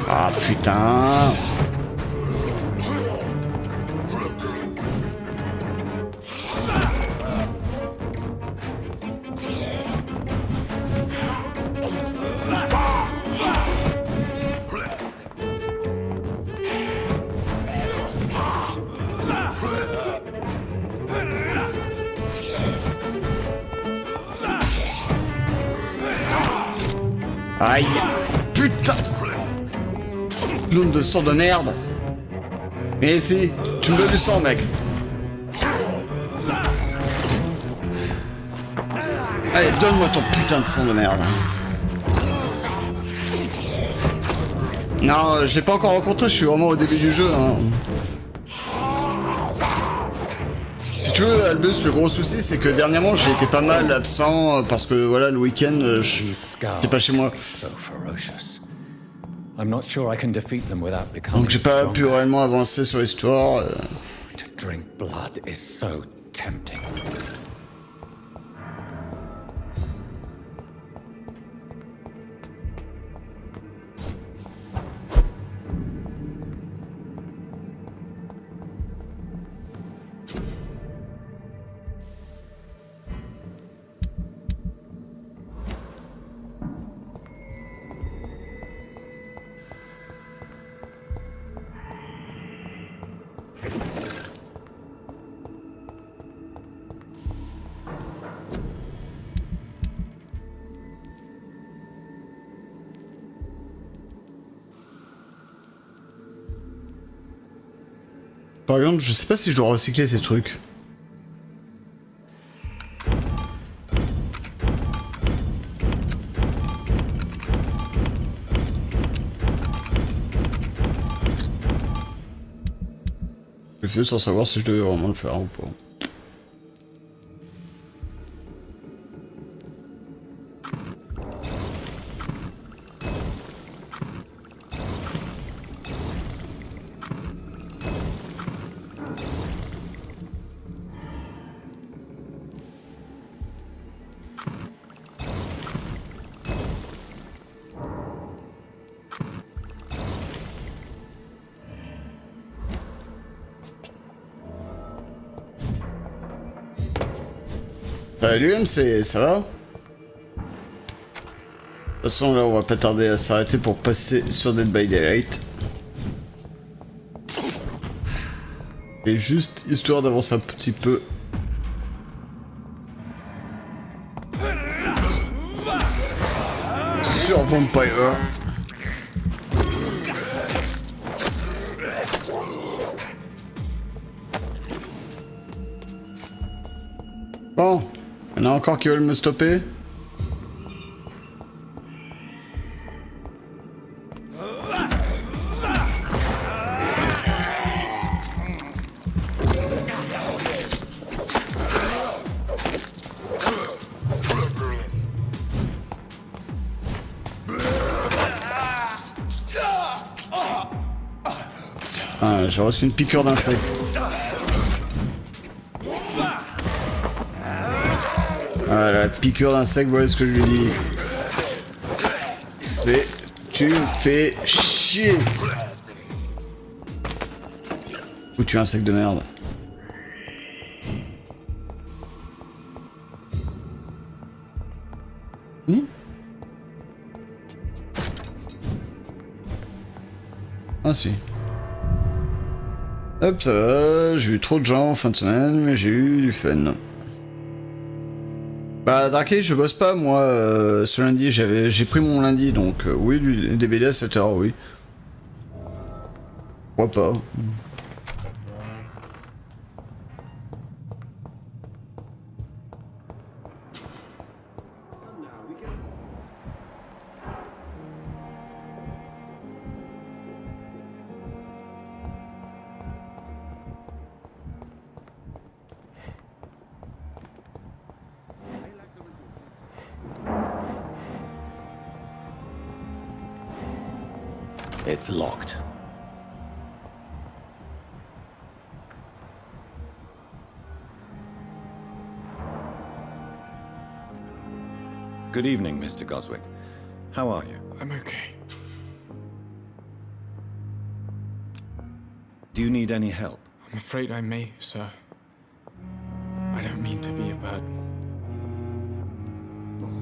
Ah putain. Aïe. Putain. Clown de sang de merde. Viens ici. Tu me donnes du sang, mec. Allez, donne-moi ton putain de sang de merde. Non, je l'ai pas encore rencontré, je suis vraiment au début du jeu. Hein. Si tu veux, Albus, le gros souci, c'est que dernièrement, j'ai été pas mal absent parce que voilà, le week-end, j'étais pas chez moi. Donc j'ai pas pu réellement avancer sur l'histoire. To drink blood is so tempting. Par exemple, je sais pas si je dois recycler ces trucs. Je fais sans savoir si je devais vraiment le faire ou pas. Salut MC, ça va? De toute façon là on va pas tarder à s'arrêter pour passer sur Dead by Daylight. Et juste histoire d'avancer un petit peu. Sur Vampyr. Bon, il y en a encore qui veulent me stopper. Ah, j'ai reçu une piqûre d'insecte. Voilà, piqûre d'insecte, voilà ce que je lui dis. C'est... Tu me fais chier. Foutu insecte de merde. Ah si. Hop, ça va, j'ai eu trop de gens en fin de semaine, mais j'ai eu du fun. Bah, Drake, je bosse pas, moi, ce lundi, j'ai pris mon lundi, donc oui, des BD à 7h, oui. Pourquoi pas. It's locked. Good evening, Mr. Goswick. How are you? I'm okay. Do you need any help? I'm afraid I may, sir. I don't mean to be a burden.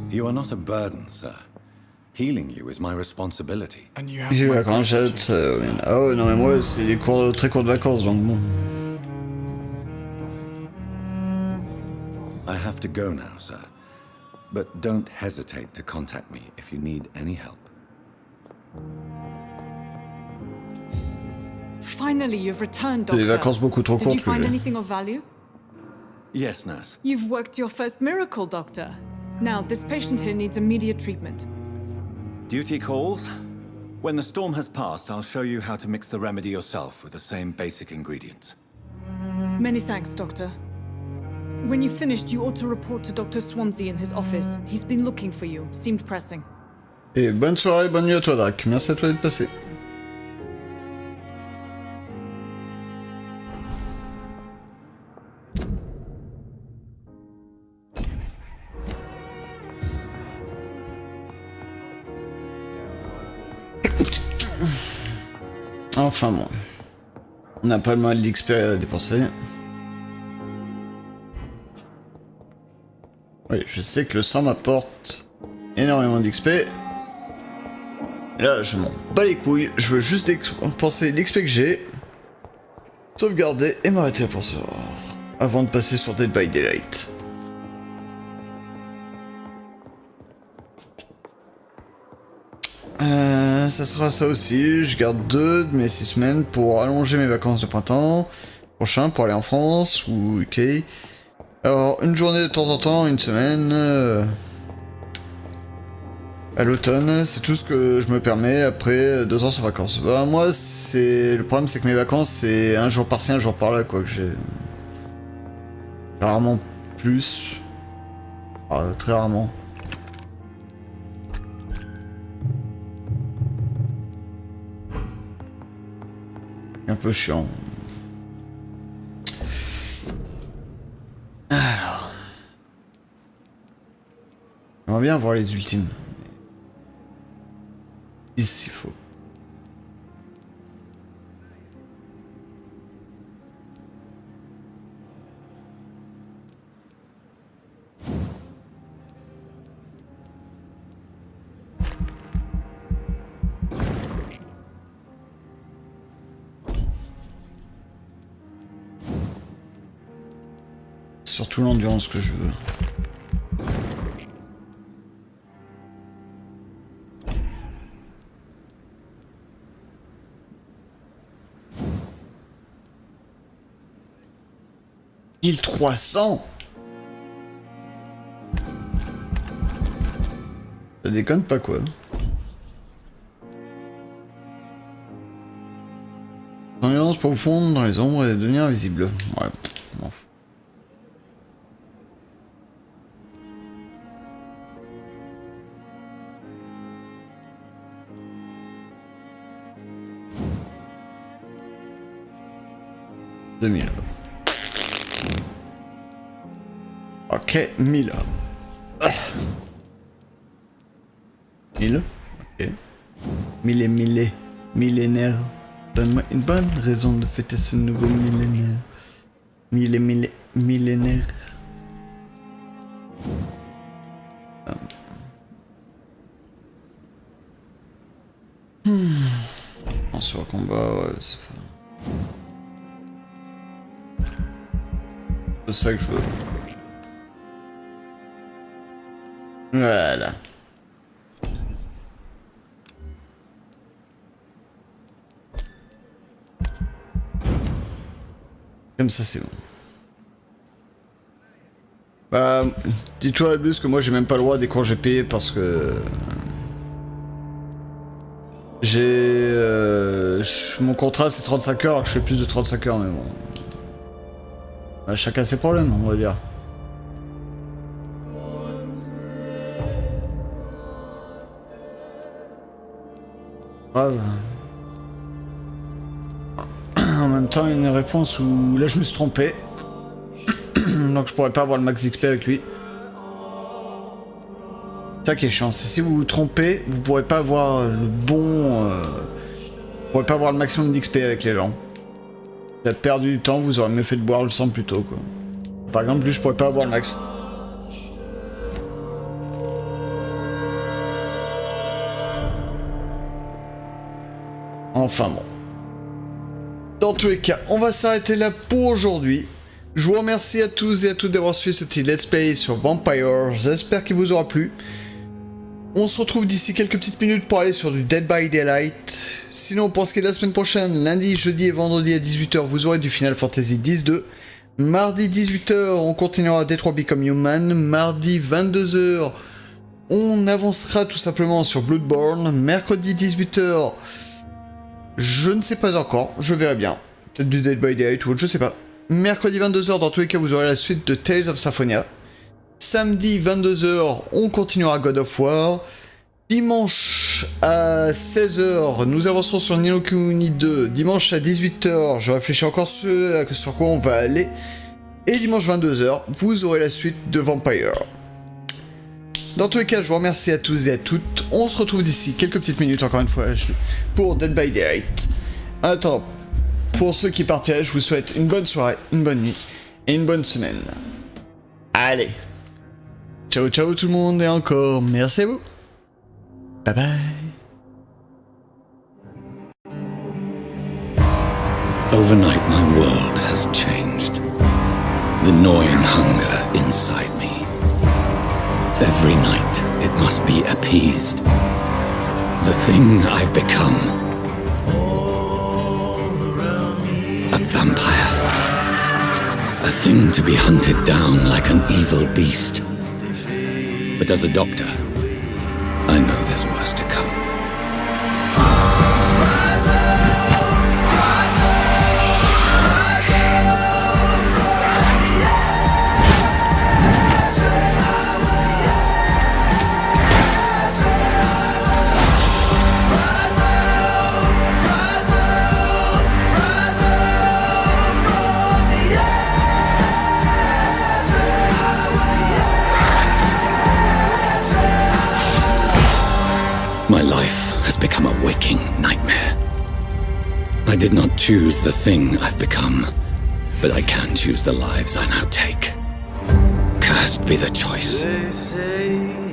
You are not a burden, sir. Healing you is my responsibility. And you have J'ai eu my vacances, ah ouais, non mais moi c'est des cours, très courtes vacances, donc bon. I have to go now, sir. But don't hesitate to contact me if you need any help. Finally, you've returned, C'est des Doctor. vacances beaucoup trop Did courtes you que find j'ai. anything of value? Yes, nurse. You've worked your first miracle, Doctor. Now, this patient here needs immediate treatment. Duty calls. When the storm has passed, I'll show you how to mix the remedy yourself with the same basic ingredients. Many thanks, Doctor. When you've finished, you ought to report to Dr. Swansea in his office. He's been looking for you. Seemed pressing. Et bonne soirée, bonne nuit à toi, Drac. Merci à toi d'être passé. Enfin bon. On a pas mal d'XP à dépenser. Oui, je sais que le sang m'apporte énormément d'XP. Et là, je m'en bats les couilles. Je veux juste dépenser l'XP que j'ai. Sauvegarder et m'arrêter pour ce soir. Avant de passer sur Dead by Daylight. Ça sera ça aussi, je garde 2 de mes 6 semaines pour allonger mes vacances de printemps prochain pour aller en France ou UK. Alors une journée de temps en temps, une semaine à l'automne, c'est tout ce que je me permets après 2 ans sans vacances. Bah, moi le problème c'est que mes vacances c'est un jour par-ci, un jour par-là quoi, que j'ai rarement plus, très rarement. Un peu chiant. Alors. J'aimerais bien voir les ultimes. S'il faut. surtout l'endurance que je veux. « 1300 ! Ça déconne pas quoi. L'endurance pour vous fondre dans les ombres et devenir invisible. Ouais, je m'en fous. Ok, 1000. 1000. Ok. Millénaire. Donne-moi une bonne raison de fêter ce nouveau millénaire. Millénaire. En sur combat, ouais, c'est ça que je veux. Voilà. Comme ça, c'est bon. Bah, dis-toi à plus que moi j'ai même pas le droit des congés payés parce que j'ai mon contrat c'est 35 heures alors que je fais plus de 35 heures mais bon. Bah, chacun ses problèmes on va dire. Grave. En même temps, il y a une réponse où là je me suis trompé. Donc je pourrais pas avoir le max d'XP avec lui. C'est ça qui est chiant, c'est si vous vous trompez, vous pourrez pas avoir le bon... vous pourrez pas avoir le maximum d'XP avec les gens. Vous avez perdu du temps, vous aurez mieux fait de boire le sang plus tôt quoi. Par exemple, lui je pourrais pas avoir le max. Enfin bon. Dans tous les cas, on va s'arrêter là pour aujourd'hui. Je vous remercie à tous et à toutes d'avoir suivi ce petit let's play sur Vampyr. J'espère qu'il vous aura plu. On se retrouve d'ici quelques petites minutes pour aller sur du Dead by Daylight. Sinon, pour ce qui est de la semaine prochaine, lundi, jeudi et vendredi à 18h, vous aurez du Final Fantasy X-2. Mardi 18h, on continuera Detroit Become Human. Mardi 22h, on avancera tout simplement sur Bloodborne. Mercredi 18h, je ne sais pas encore, je verrai bien. Peut-être du Dead by Daylight ou autre, je sais pas. Mercredi 22h, dans tous les cas, vous aurez la suite de Tales of Symphonia. Samedi 22h, on continuera God of War. Dimanche à 16h, nous avancerons sur Ni no Kuni 2. Dimanche à 18h, je réfléchis encore sur quoi on va aller. Et dimanche 22h, vous aurez la suite de Vampyr. Dans tous les cas, je vous remercie à tous et à toutes. On se retrouve d'ici quelques petites minutes, encore une fois, pour Dead by Daylight. Attends, pour ceux qui partiraient, je vous souhaite une bonne soirée, une bonne nuit et une bonne semaine. Allez. Ciao ciao tout le monde et encore merci à vous. Bye bye. Overnight, my world has changed. The gnawing hunger inside me. Every night, it must be appeased. The thing I've become. A vampire. A thing to be hunted down like an evil beast. But as a doctor, I know there's worse to come. My life has become a waking nightmare. I did not choose the thing I've become, but I can choose the lives I now take. Cursed be the choice. They say